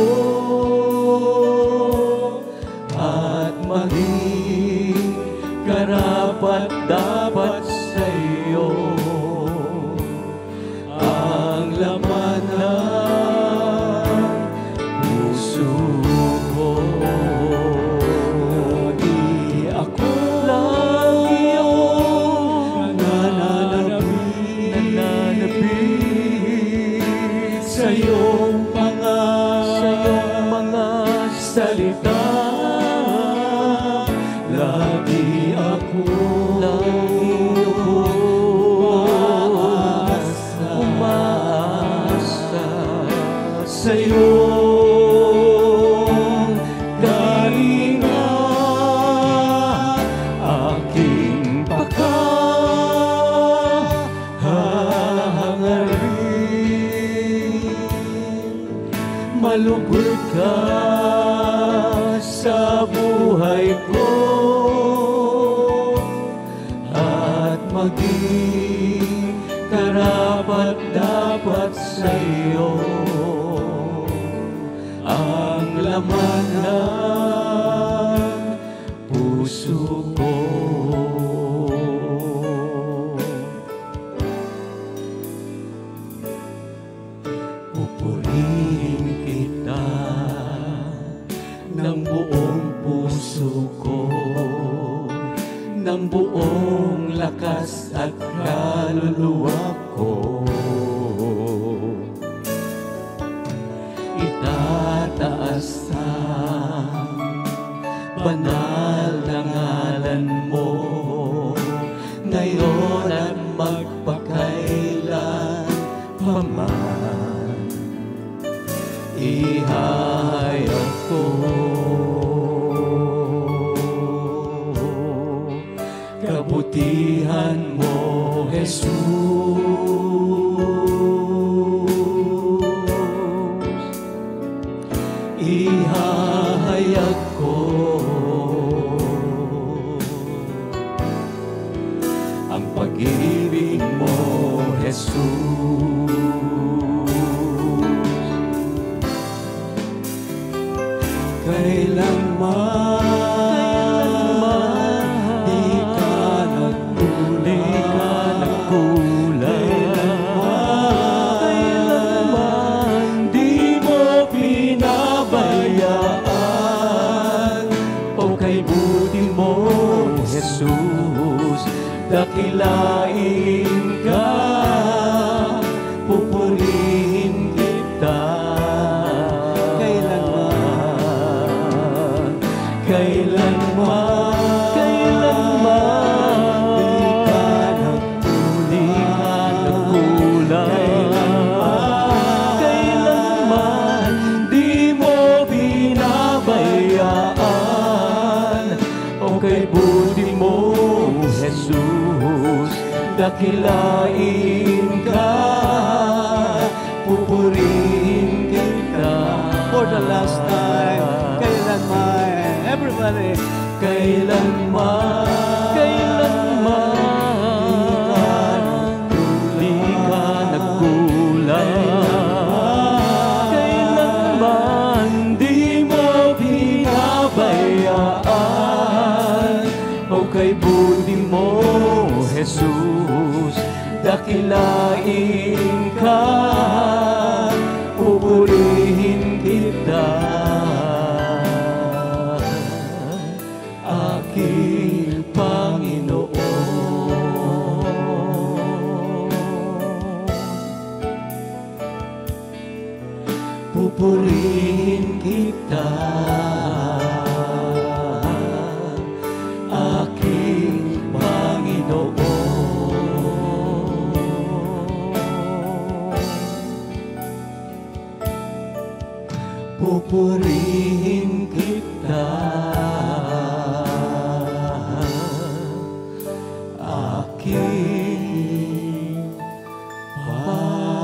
salita, lagi ako umaasa sa'yo. Kalinga aking pagkahangarin, malugod ka sa buhay ko at maging karapat-dapat sa iyo ang laman ng puso ko. Pupurihin kita ng buong puso ko, ng buong lakas at kaluluwa ko. Itataas ang banal na ngalan mo ngayon at magpakailan paman. Ihayag ko kabutihan mo, Jesus. Ihahayag ko ang pag-ibig mo, Jesus. Kailanman di ka nagkulang, kailanman di mo pinabayaan. O kay buti mo, Jesus, dakilain ka, pupurihin kita. Kailanman di mo binabayaan. O kay buti mo, Jesus, dakilain ka, pupurihin kita. For the last time, kailanman, everybody, kailanman di ka nagkulang, kailanman di mo pinabayaan. O kay buti mo, Jesus, dakilain ka, pupurihin kita. Aking Panginoon, pupurihin kita. Aking Panginoon, pupurihin kita. Aking Panginoon,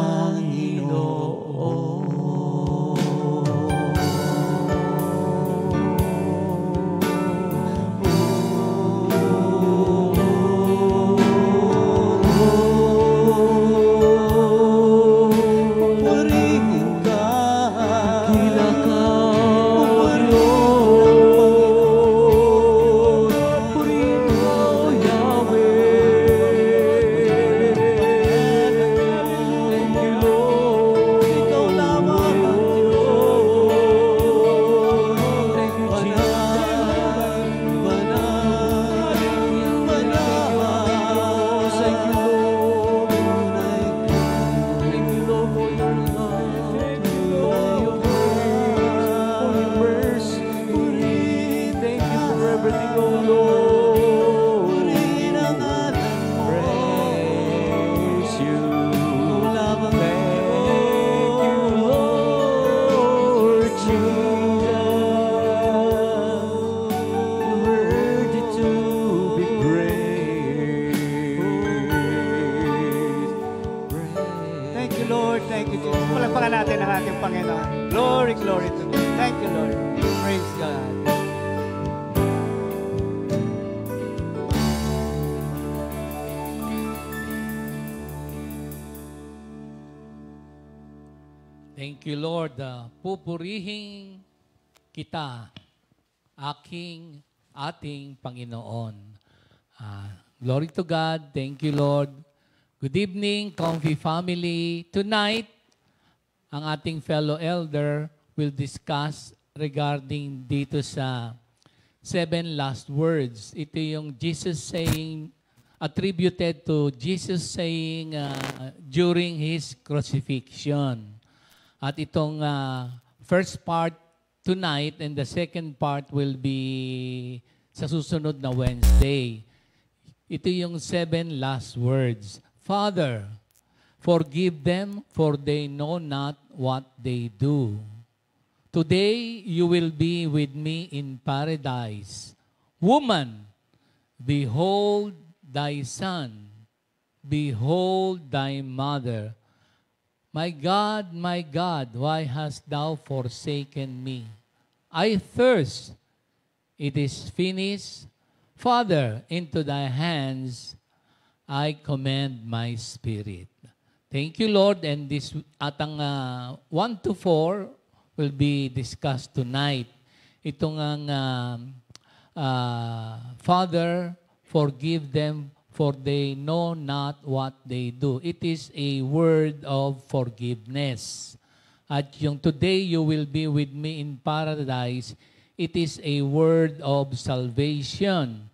Praise God. Thank you, Lord. Pupurihin kita, ating Panginoon. Glory to God. Thank you, Lord. Good evening, Comfy family. Tonight, ang ating fellow elder will discuss regarding dito sa 7 last words. Ito yung Jesus saying, attributed to Jesus saying during His crucifixion. At itong first part tonight and the second part will be sa susunod na Wednesday. Ito yung 7 last words. Father, forgive them for they know not what they do. Today you will be with me in paradise. Woman, behold thy son. Behold thy mother. My God, why hast thou forsaken me? I thirst. It is finished. Father, into thy hands I commend my spirit. Thank you, Lord. And this atang 1 to 4 will be discussed tonight. Itong Father, forgive them for they know not what they do. It is a word of forgiveness. At yung today you will be with me in paradise, it is a word of salvation.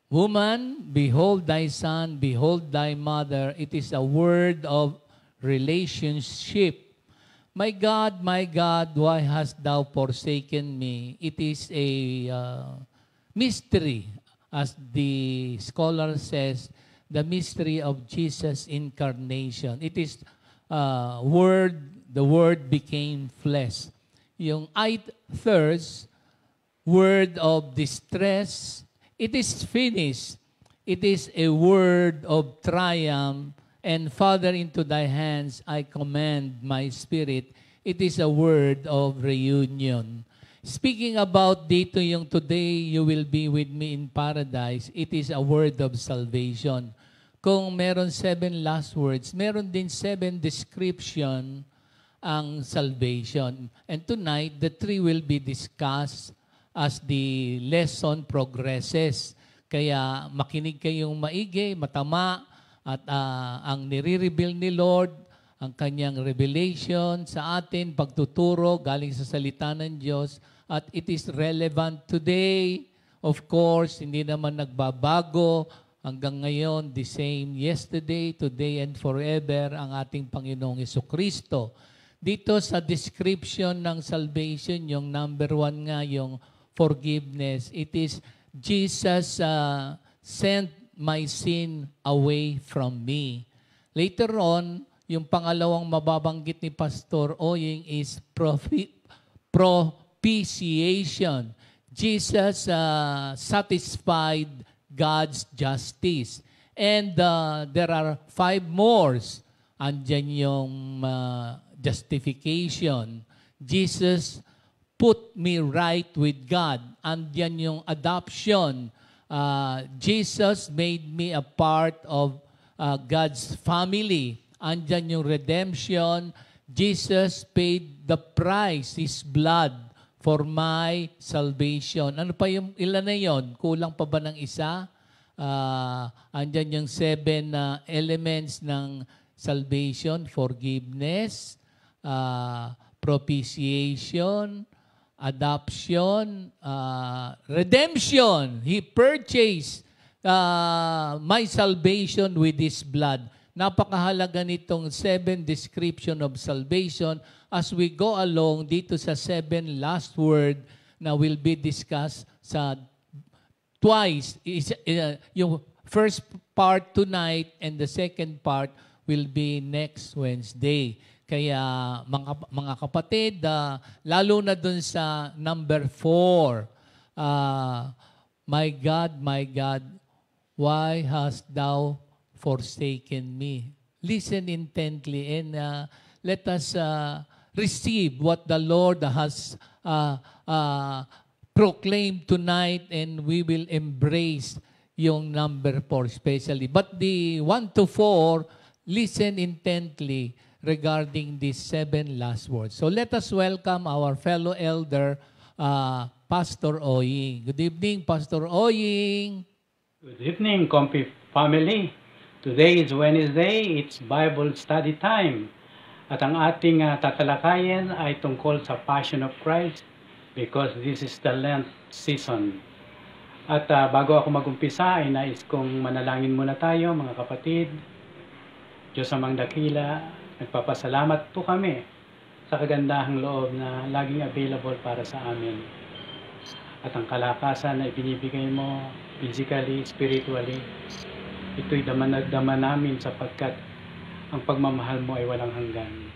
Woman, behold thy son, behold thy mother. It is a word of relationship. My God, why hast thou forsaken me? It is a mystery. As the scholar says, the mystery of Jesus' incarnation. It is the Word became flesh. Yung I thirst, word of distress, it is finished. It is a word of triumph. And Father, into thy hands I commend my spirit. It is a word of reunion. Speaking about dito yung today you will be with me in paradise, it is a word of salvation. Kung meron 7 last words, meron din 7 description ang salvation. And tonight, the 3 will be discussed as the lesson progresses. Kaya makinig kayong maigi, matama, at ang nire-reveal ni Lord, ang kanyang revelation sa atin, pagtuturo galing sa salita ng Diyos, at it is relevant today. Of course, hindi naman nagbabago hanggang ngayon, the same yesterday, today, and forever ang ating Panginoong Jesucristo. Dito sa description ng salvation, yung number 1 nga, yung forgiveness, it is Jesus sent my sin away from me. Later on, yung pangalawang mababanggit ni Pastor Oying is propitiation. Jesus satisfied God's justice. And there are 5 more. Andyan yung justification. Jesus put me right with God. Andyan yung adoption. Jesus made me a part of God's family. Andyan yung redemption. Jesus paid the price, His blood, for my salvation. Ano pa yung ilan na yun? Kulang pa ba ng isa? Andyan yung 7 elements ng salvation: forgiveness, propitiation, adoption, redemption. He purchased my salvation with His blood. Napakahalaga nitong 7 description of salvation as we go along dito sa 7 last word na will be discussed sa twice. Yung first part tonight and the second part will be next Wednesday. Kaya mga kapatid, lalo na dun sa number 4, my God, why hast thou forsaken me? Listen intently and let us receive what the Lord has proclaimed tonight, and we will embrace yung number 4 especially. But the 1 to 4, listen intently regarding these 7 last words. So let us welcome our fellow elder, Pastor Oying. Good evening, Pastor Oying. Good evening, Comfy family. Today is Wednesday, it's Bible study time. At ang ating tatalakayin ay tungkol sa Passion of Christ because this is the Lent season. At bago ako mag-umpisa ay nais kong manalangin muna tayo, mga kapatid. Diyos amang dakila, nagpapasalamat po kami sa kagandahang loob na laging available para sa amin. At ang kalakasan na ibinibigay mo physically, spiritually, ito'y dama namin sapagkat ang pagmamahal mo ay walang hanggan.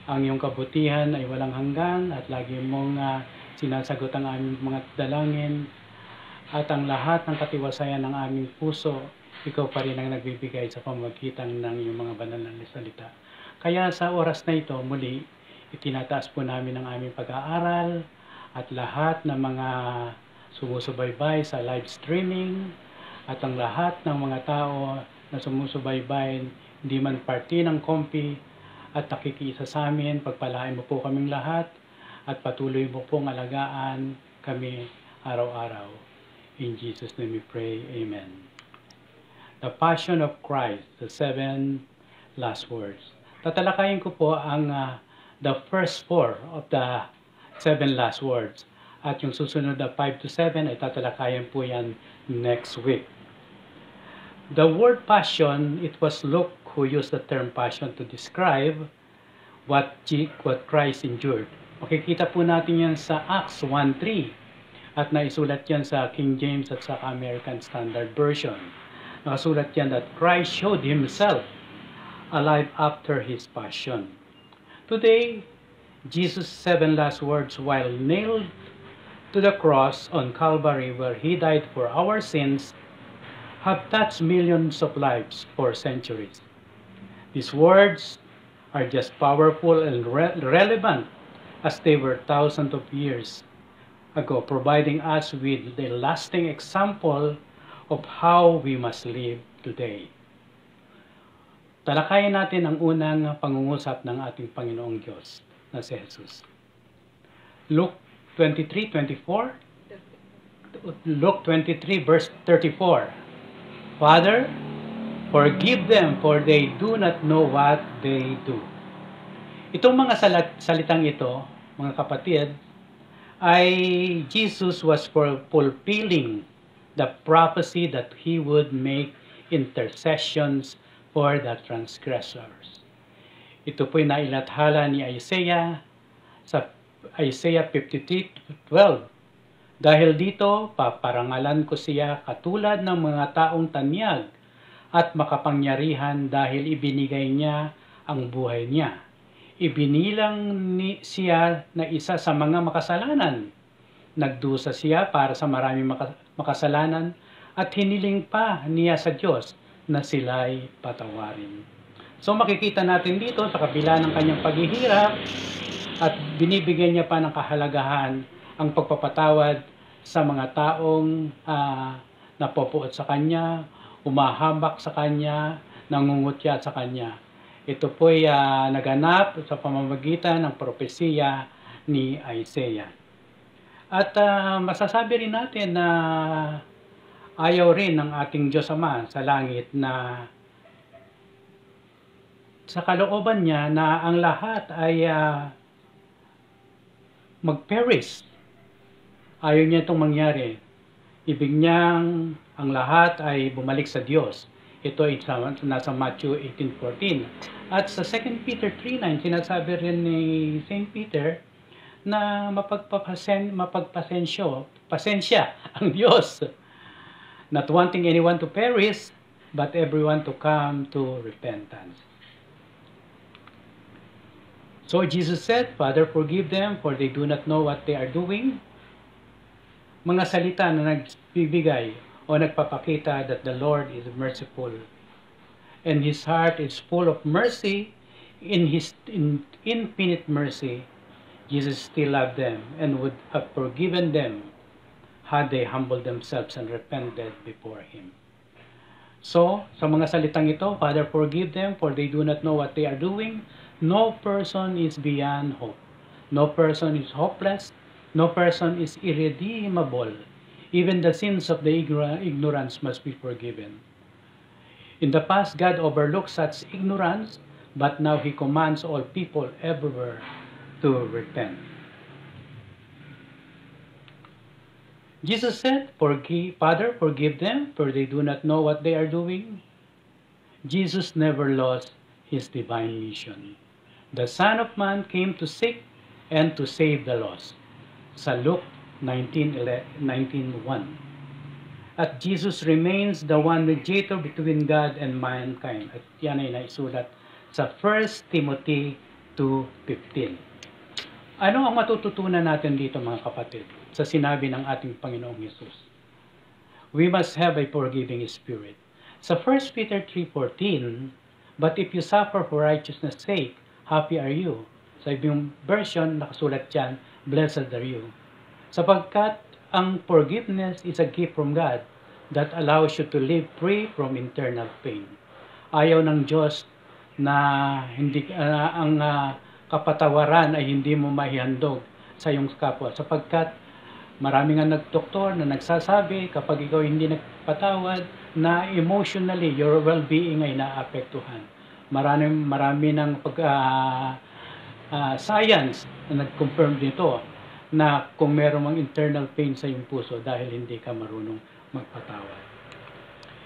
Ang iyong kabutihan ay walang hanggan at lagi mong sinasagot ang aming mga dalangin at ang lahat ng katiwasayan ng aming puso, ikaw pa rin ang nagbibigay sa pamamagitan ng iyong mga banal na salita. Kaya sa oras na ito, muli, itinataas po namin ang aming pag-aaral at lahat ng mga sumusubaybay sa live streaming at ang lahat ng mga tao na sumusubaybay, hindi man party ng Comfy at nakikisa sa amin, pagpalain mo po kaming lahat at patuloy mo pong alagaan kami araw-araw. In Jesus' name we pray, Amen. The Passion of Christ, the 7 last words. Tatalakayin ko po ang the first 4 of the 7 last words. At yung susunod na 5 to 7 ay tatalakayin po yan next week. The word passion, it was Luke who used the term passion to describe what Christ endured. Makikita po natin yan sa Acts 1:3 at naisulat yan sa King James at sa American Standard Version. Nakasulat yan that Christ showed Himself alive after His passion. Today, Jesus' 7 last words while nailed to the cross on Calvary where He died for our sins have touched millions of lives for centuries. These words are just powerful and relevant as they were thousands of years ago, providing us with a lasting example of how we must live today. Talakayin natin ang unang pangungusap ng ating Panginoong Diyos na si Jesus. Luke 23:24. Luke 23 verse 34. Father, forgive them for they do not know what they do. Itong mga salitang ito, mga kapatid, ay Jesus was fulfilling the prophecy that He would make intercessions for the transgressors. Ito po'y nailathala ni Isaiah sa Isaiah 53:12. Dahil dito, paparangalan ko siya katulad ng mga taong tanyag at makapangyarihan dahil ibinigay niya ang buhay niya. Ibinilang siya na isa sa mga makasalanan. Nagdusa siya para sa maraming makasalanan at hiniling pa niya sa Diyos na sila'y patawarin. So makikita natin dito sa kabila ng kanyang paghihirap at binibigyan niya pa ng kahalagahan ang pagpapatawad sa mga taong napopuot sa kanya, umahambak sa kanya, nangungutya sa kanya. Ito po'y naganap sa pamamagitan ng propesiya ni Isaiah. At masasabi rin natin na ayaw rin ng ating Diyos Ama sa langit na sa kalooban niya na ang lahat ay mag-perish. Ayaw niya itong mangyari. Ibig niyang ang lahat ay bumalik sa Diyos. Ito ay nasa Matthew 18:14. At sa 2 Peter 3:9, sinasabi rin ni St. Peter na pasensya ang Diyos. Not wanting anyone to perish, but everyone to come to repentance. So Jesus said, Father, forgive them, for they do not know what they are doing. Mga salita na nagbibigay o nagpapakita that the Lord is merciful. And His heart is full of mercy, in His infinite mercy, Jesus still loved them and would have forgiven them had they humbled themselves and repented before Him. So, sa mga salitang ito, Father, forgive them, for they do not know what they are doing. No person is beyond hope. No person is hopeless. No person is irredeemable. Even the sins of the ignorance must be forgiven. In the past, God overlooked such ignorance, but now He commands all people everywhere to repent. Jesus said, Father, forgive them, for they do not know what they are doing. Jesus never lost His divine mission. The Son of Man came to seek and to save the lost. Sa Luke 19:1. At Jesus remains the one mediator between God and mankind. At yan ay naisulat sa 1 Timothy 2:15. Ano ang matututunan natin dito, mga kapatid, sa sinabi ng ating Panginoong Hesus? We must have a forgiving spirit. Sa 1 Peter 3:14, but if you suffer for righteousness' sake, happy are you. Sa ibang version, nakasulat dyan, blessed are you. Sapagkat ang forgiveness is a gift from God that allows you to live free from internal pain. Ayaw ng Diyos na ang kapatawaran ay hindi mo maihandog sa iyong kapwa. Sapagkat marami nga nagdoktor na nagsasabi kapag ikaw hindi nagpatawad na emotionally your well-being ay naapektuhan. Marami ng science na nag-confirm dito na kung meron mang internal pain sa iyong puso dahil hindi ka marunong magpatawad.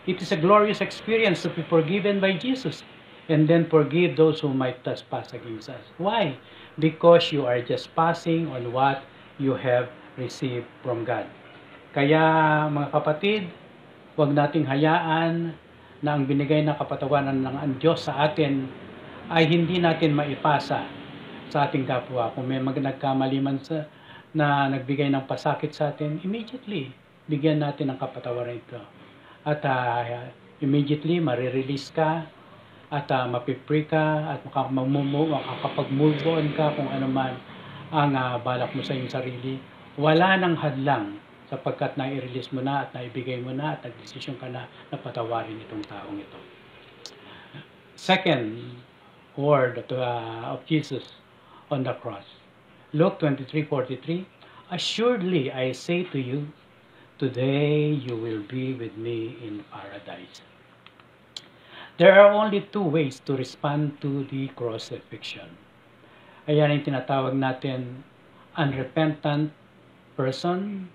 It is a glorious experience to be forgiven by Jesus and then forgive those who might trespass against us. Why? Because you are just passing on what you have received from God. Kaya mga kapatid, huwag nating hayaan na ang binigay na kapatawaran ng Diyos sa atin ay hindi natin maipasa sa ating kapwa. Kung may nagkamali man na nagbigay ng pasakit sa atin, immediately, bigyan natin ng kapatawaran ito. At immediately, marirelease ka, at mapipre ka, at makakapag-move on ka kung ano man ang balak mo sa iyong sarili. Wala nang hadlang sapagkat na-release mo na at naibigay mo na at nag-desisyon ka na patawarin itong taong ito. Second word of Jesus on the cross. Luke 23:43, assuredly I say to you, today you will be with me in paradise. There are only two ways to respond to the crucifixion. Ayan yung tinatawag natin, unrepentant person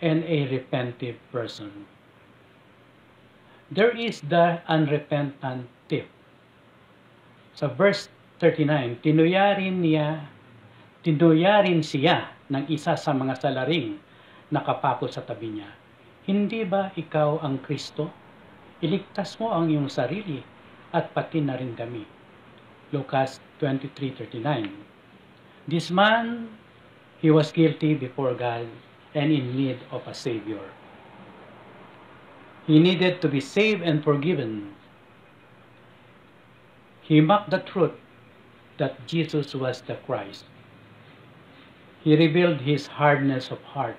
and a repentive person. There is the unrepentant thief. Sa verse 39, tinuyarin siya ng isa sa mga salaring nakapako sa tabi niya. Hindi ba ikaw ang Kristo? Iligtas mo ang iyong sarili at pati na rin kami. Lucas 23:39. This man, he was guilty before God and in need of a Savior. He needed to be saved and forgiven. He mocked the truth that Jesus was the Christ. He revealed his hardness of heart.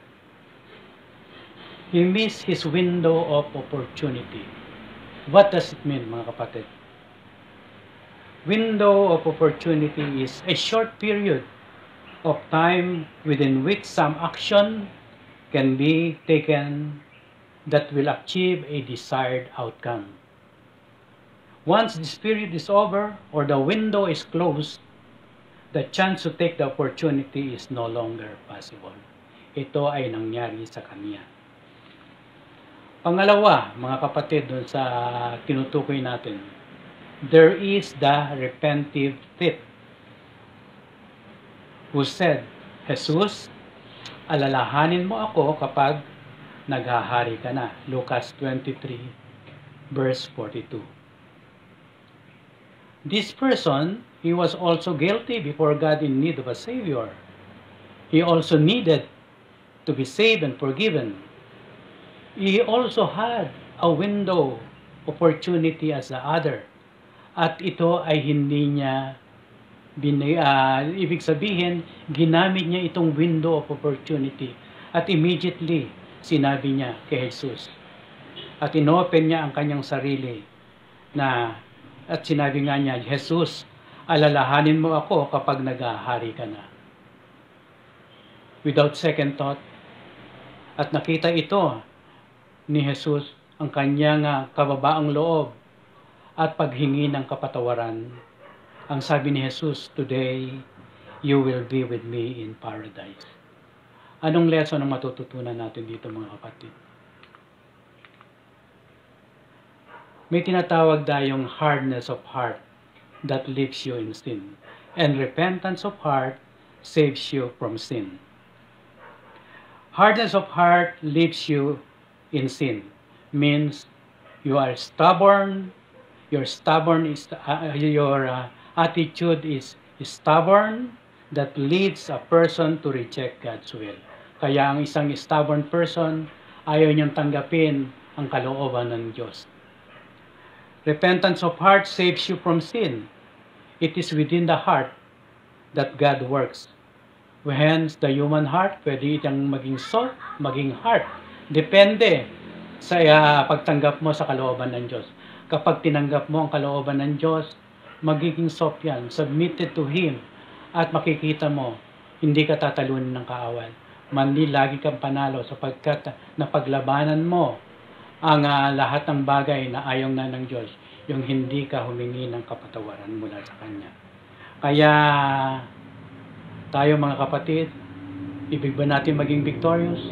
He missed his window of opportunity. What does it mean, mga kapatid? Window of opportunity is a short period of time within which some action can be taken that will achieve a desired outcome. Once this period is over or the window is closed, the chance to take the opportunity is no longer possible. Ito ay nangyari sa kanya. Pangalawa, mga kapatid, dun sa tinutukoy natin, there is the repentive thief who said, Jesus, alalahanin mo ako kapag naghahari ka na. Lucas 23, verse 42. This person, he was also guilty before God in need of a Savior. He also needed to be saved and forgiven. He also had a window opportunity as the other, At ito ay hindi niya, ibig sabihin, ginamit niya itong window of opportunity. At immediately, sinabi niya kay Jesus. At inopen niya ang kanyang sarili at sinabi nga niya, Jesus, alalahanin mo ako kapag nag-ahari ka na. Without second thought. At nakita ito ni Jesus, ang kanyang kababaang loob at paghingi ng kapatawaran. Ang sabi ni Jesus, today, you will be with me in paradise. Anong lesson ang matututunan natin dito, mga kapatid? May tinatawag tayong hardness of heart that leaves you in sin. And repentance of heart saves you from sin. Hardness of heart leaves you in sin. Means you are stubborn. Your attitude is stubborn that leads a person to reject God's will. Kaya ang isang stubborn person, ayaw niyang tanggapin ang kalooban ng Diyos. Repentance of heart saves you from sin. It is within the heart that God works. Hence, the human heart, pwede itang maging soul, maging heart. Depende sa pagtanggap mo sa kalooban ng Diyos. Kapag tinanggap mo ang kalooban ng Diyos, magiging soft yan, submitted to Him, at makikita mo, hindi ka tatalunin ng kaaway. Mandi, lagi kang panalo sapagkat napaglabanan mo ang lahat ng bagay na ayaw na ng Diyos, yung hindi ka humingi ng kapatawaran mula sa Kanya. Kaya, tayo mga kapatid, ibig ba natin maging victorious?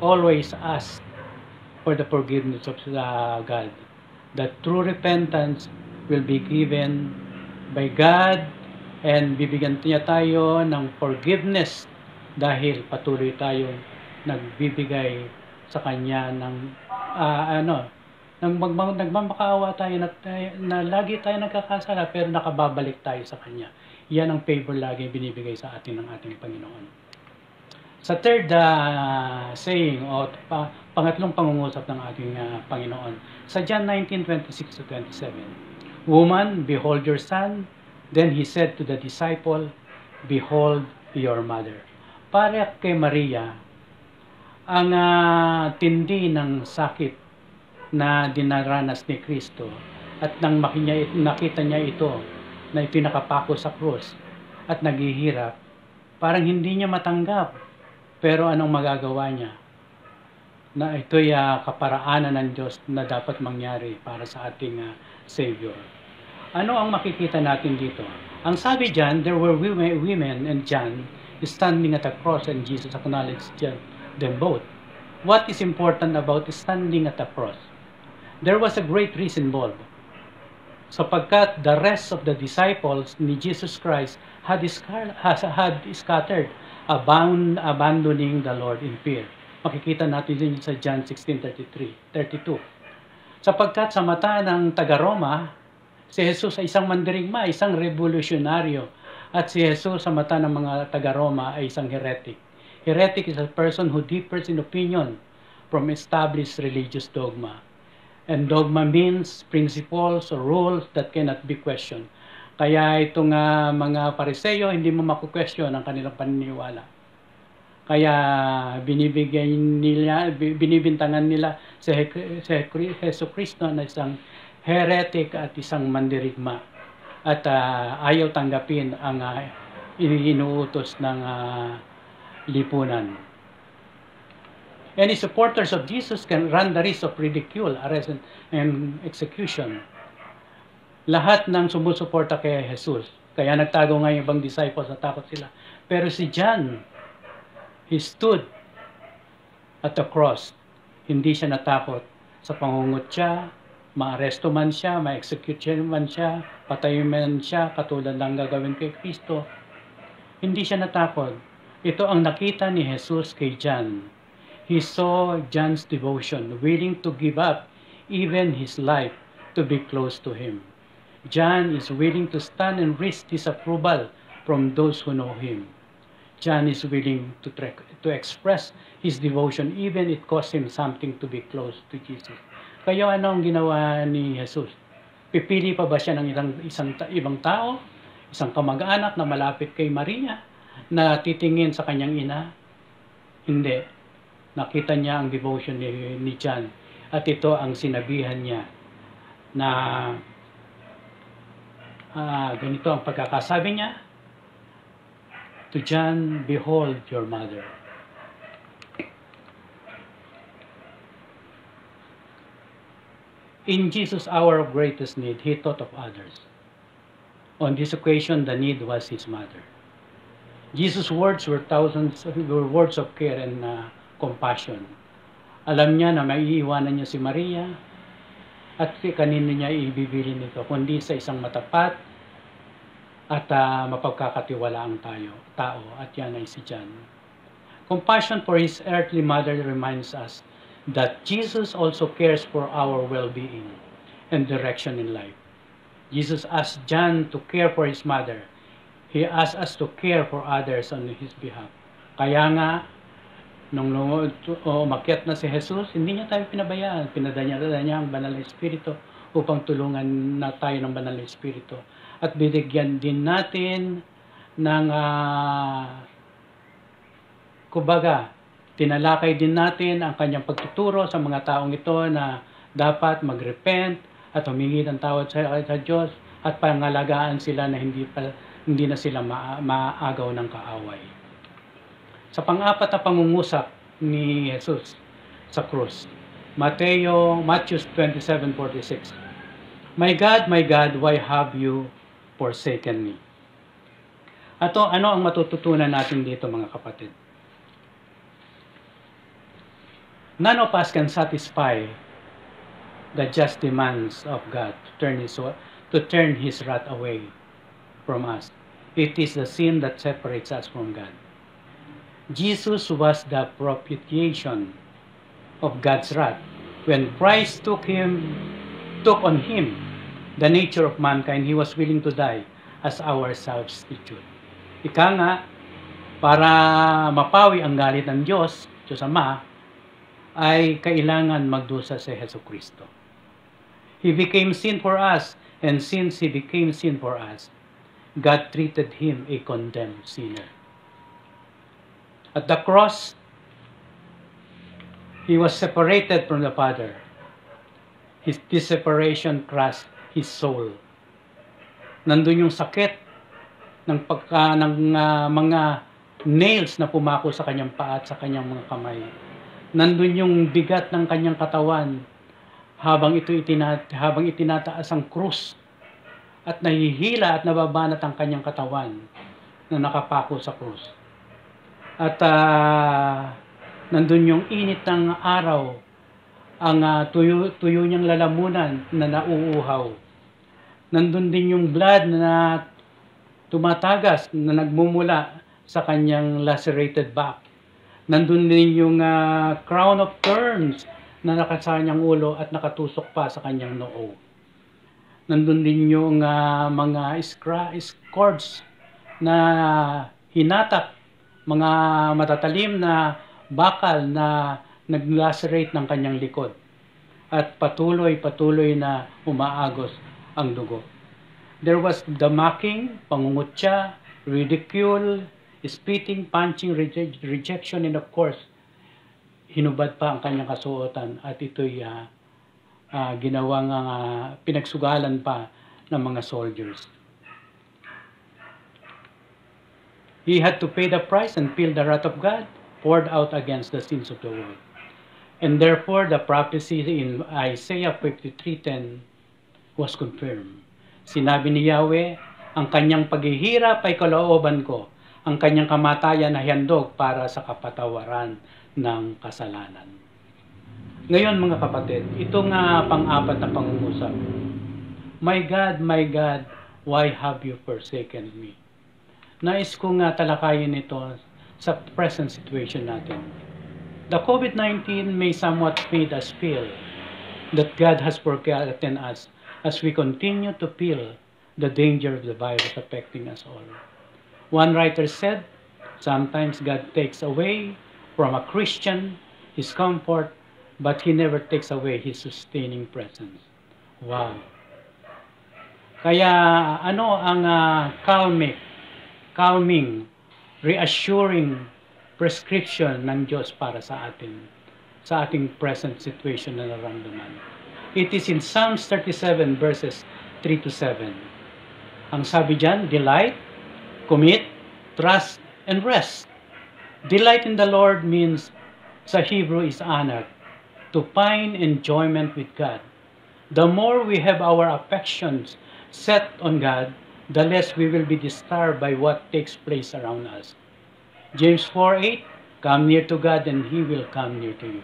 Always ask for the forgiveness of God. That true repentance will be given by God and bibigyan niya tayo ng forgiveness dahil patuloy tayong nagbibigay sa Kanya ng nagmamakaawa tayo na lagi tayo nagkakasala pero nakababalik tayo sa Kanya. Yan ang favor lagi binibigay sa atin ng ating Panginoon. Sa third saying o pangatlong pangungusap ng ating Panginoon, sa John 19:26-27, Woman, behold your son. Then He said to the disciple, Behold your mother. Para kay Maria, ang tindi ng sakit na dinaranas ni Kristo at nang nakita niya ito na ipinakapako sa krus at naghihirap, parang hindi niya matanggap. Pero anong magagawa niya? Na ito'y kaparaanan ng Diyos na dapat mangyari para sa ating Savior. Ano ang makikita natin dito? Ang sabi dyan, there were women and John standing at the cross and Jesus acknowledged them both. What is important about standing at the cross? There was a great reason involved. Sapagkat the rest of the disciples ni Jesus Christ had scattered, abandoning the Lord in fear. Makikita natin din sa John 16:32. Sapagkat sa mata ng taga-Roma, si Jesus ay isang mandirigma, isang revolusyonaryo. At si Jesus sa mata ng mga taga-Roma ay isang heretic. Heretic is a person who differs in opinion from established religious dogma. And dogma means principles or rules that cannot be questioned. Kaya itong mga Pariseo, hindi mo maku-question ang kanilang paniniwala. Kaya binibintangan nila si Hesus Kristo na isang heretic at isang mandirigma. At ayaw tanggapin ang inuutos ng lipunan. Any supporters of Jesus can run the risk of ridicule, arrest, and execution. Lahat ng sumusuporta kay Jesus. Kaya nagtago nga yung ibang disciples, natakot sila. Pero si John, he stood at the cross. Hindi siya natakot sa pangungutya, ma-aresto man siya, ma-execute man siya, patayin man siya, katulad ng gagawin kay Kristo. Hindi siya natakot. Ito ang nakita ni Jesus kay John. He saw John's devotion, willing to give up even his life to be close to him. John is willing to stand and risk disapproval from those who know him. John is willing to express his devotion even it cost him something to be close to Jesus. Kaya ano ang ginawa ni Jesus? Pipili pa ba siya ng ibang tao, isang kamag-anak na malapit kay Maria, na titingin sa kanyang ina? Hindi. Nakita niya ang devotion ni John. At ito ang sinabihan niya na ganito ang pagkakasabi niya. To John, behold your mother. In Jesus' hour of greatest need, he thought of others. On this occasion, the need was his mother. Jesus' words were words of care and compassion. Alam niya na maiiwanan niya si Maria at kanino niya ibibili nito, kundi sa isang matapat at mapagkakatiwalaang tao, at yan ay si John. Compassion for his earthly mother reminds us that Jesus also cares for our well-being and direction in life. Jesus asked John to care for his mother. He asked us to care for others on his behalf. Kaya nga, nung umakyat na si Jesus, hindi niya tayo pinabayaan. Pinadala niya ang Banal na Espiritu upang tulungan na tayo ng Banal na Espiritu. At binigyan din natin ng kumbaga, tinalakay din natin ang kanyang pagtuturo sa mga taong ito na dapat mag-repent at humingi ng tawad sa Diyos at pangalagaan sila na hindi na sila maagaw ng kaaway. Sa pang-apat na pangungusap ni Jesus sa krus, Matthew 27:46. My God, why have you forsaken me? Ano ang matututunan natin dito, mga kapatid? None of us can satisfy the just demands of God to turn His wrath away from us. It is the sin that separates us from God. Jesus was the propitiation of God's wrath. When Christ took on Him the nature of mankind, He was willing to die as our substitute. Ika nga, para mapawi ang galit ng Diyos Ama, ay kailangan magdusa si Jesucristo. He became sin for us, and since He became sin for us, God treated Him a condemned sinner. At the cross, He was separated from the Father. This separation crushed His soul. Nandun yung sakit ng mga nails na pumako sa kanyang paa at sa kanyang mga kamay. Nandun yung bigat ng kanyang katawan habang itinataas ang krus at nahihila at nababanat ang kanyang katawan na nakapako sa krus. At nandun yung init ng araw, ang tuyo niyang lalamunan na nauuhaw. Nandun din yung blood na tumatagas na nagmumula sa kanyang lacerated back. Nandun din yung crown of thorns na nakasa niyang ulo at nakatusok pa sa kanyang noo. Nandun din yung mga cords na hinatak, mga matatalim na bakal na nag-lacerate ng kanyang likod. At patuloy na umaagos ang dugo. There was the mocking, pangungutya, ridicule, spitting, punching, rejection, and of course, hinubad pa ang kanyang kasuotan at ito'y ginawang pinagsugalan pa ng mga soldiers. He had to pay the price and feel the wrath of God poured out against the sins of the world. And therefore, the prophecy in Isaiah 53:10 was confirmed. Sinabi ni Yahweh, ang kanyang paghihirap ay kalooban ko, ang kanyang kamatayan ay handog para sa kapatawaran ng kasalanan. Ngayon mga kapatid, ito nga pang-apat na pangungusap. My God, why have you forsaken me? Nais ko nga talakayin ito sa present situation natin. The COVID-19 may somewhat made us feel that God has forgotten us as we continue to feel the danger of the virus affecting us all. One writer said, sometimes God takes away from a Christian his comfort, but He never takes away His sustaining presence. Wow! Kaya ano ang calming, reassuring prescription ng Diyos para sa atin, sa ating present situation na nararamdaman? It is in Psalms 37 verses 3 to 7. Ang sabi diyan, delight, commit, trust, and rest. Delight in the Lord means, sa Hebrew is honor, to find enjoyment with God. The more we have our affections set on God, the less we will be disturbed by what takes place around us. James 4:8, come near to God and He will come near to you.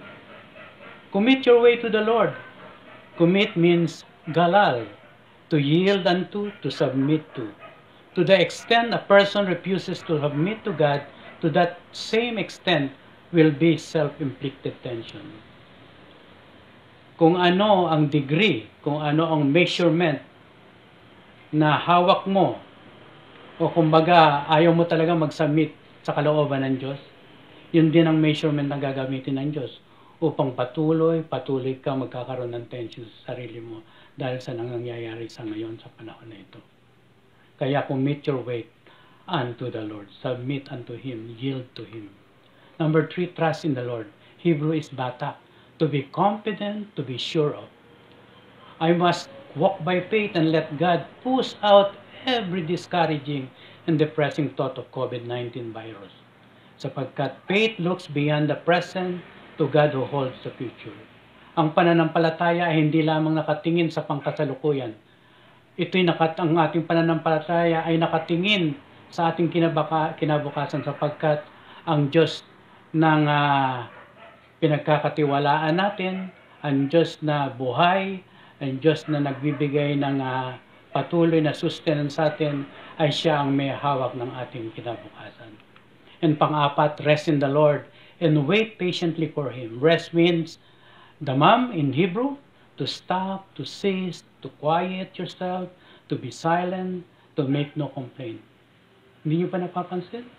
Commit your way to the Lord. Commit means galal, to yield unto, to submit to. To the extent a person refuses to submit to God, to that same extent will be self-inflicted tension. Kung ano ang degree, kung ano ang measurement na hawak mo, o kumbaga ayaw mo talaga mag-submit sa kalooban ng Diyos, yun din ang measurement na gagamitin ng Diyos upang patuloy ka magkakaroon ng tension sa sarili mo dahil sa nangyayari sa ngayon sa panahon na ito. Kaya commit your way unto the Lord. Submit unto Him. Yield to Him. Number 3, trust in the Lord. Hebrew is batak. To be confident, to be sure of. I must walk by faith and let God push out every discouraging and depressing thought of COVID-19 virus. Sapagkat faith looks beyond the present to God who holds the future. Ang pananampalataya ay hindi lamang nakatingin sa pangkasalukuyan. Ang ating pananampalataya ay nakatingin sa ating kinabukasan sapagkat ang Diyos ng pinagkakatiwalaan natin, ang Diyos na buhay, ang Diyos na nagbibigay ng patuloy na sustenance sa atin, ay siya ang may hawak ng ating kinabukasan. And pang-apat, rest in the Lord and wait patiently for Him. Rest means, damam in Hebrew, to stop, to cease, to quiet yourself, to be silent, to make no complaint. Hindi nyo pa napapansin?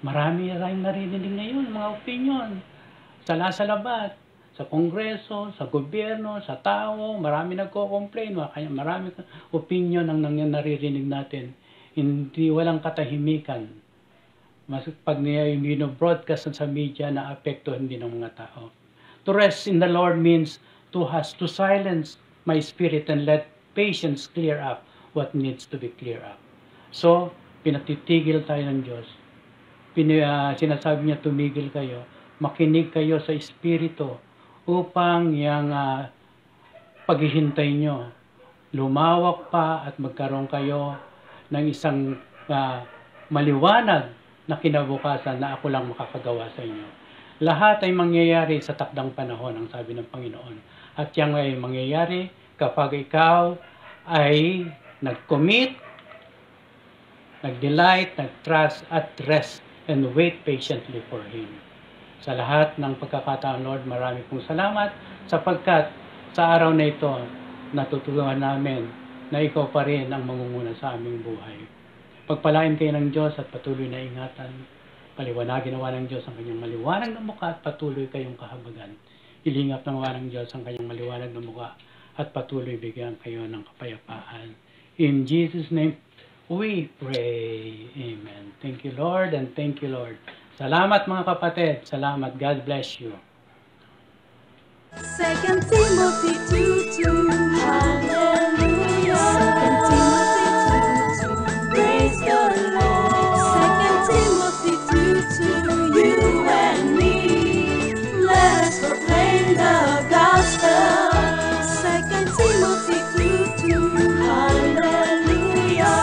Marami tayong narinig ngayon, mga opinion. Sa labas, sa kongreso, sa gobyerno, sa tao, marami nagko-complain, marami opinion ang naririnig natin. Hindi walang katahimikan. Mas pag broadcast sa media, na-apektuhan din ng mga tao. To rest in the Lord means to silence my spirit and let patience clear up what needs to be clear up. So, pinatitigil tayo ng Diyos. Sinasabi niya, tumigil kayo. Makinig kayo sa Espiritu upang yung paghihintay nyo lumawak pa at magkaroon kayo ng isang maliwanag na kinabukasan na ako lang makakagawa sa inyo. Lahat ay mangyayari sa takdang panahon, ang sabi ng Panginoon. At yan ay mangyayari kapag ikaw ay nag-commit, nag-delight, nag-trust, at rest, and wait patiently for Him. Sa lahat ng pagkakataon, Lord, marami pong salamat sapagkat sa araw na ito, natutunan namin na Ikaw pa rin ang mangunguna sa aming buhay. Pagpalain kayo ng Diyos at patuloy na ingatan. Paliwanagin nawa ng Diyos ang kanyang maliwanag na mukha at patuloy kayong kahabagan. Ilingap nawa ng Diyos ang kanyang maliwanag na mukha at patuloy bigyan kayo ng kapayapaan. In Jesus' name, we pray. Amen. Thank you, Lord, and thank you, Lord. Salamat mga kapatid. Salamat. God bless you. 2 Timothy 2:2. Hallelujah. 2 Timothy 2:2. Praise the Lord. 2 Timothy 2:2. You and me, let us proclaim the gospel. 2 Timothy 2:2. Hallelujah.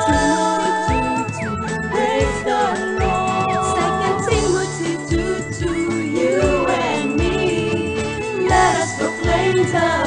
2 Timothy 2:2. Praise the Lord. 2 Timothy 2:2. You and me, let us proclaim the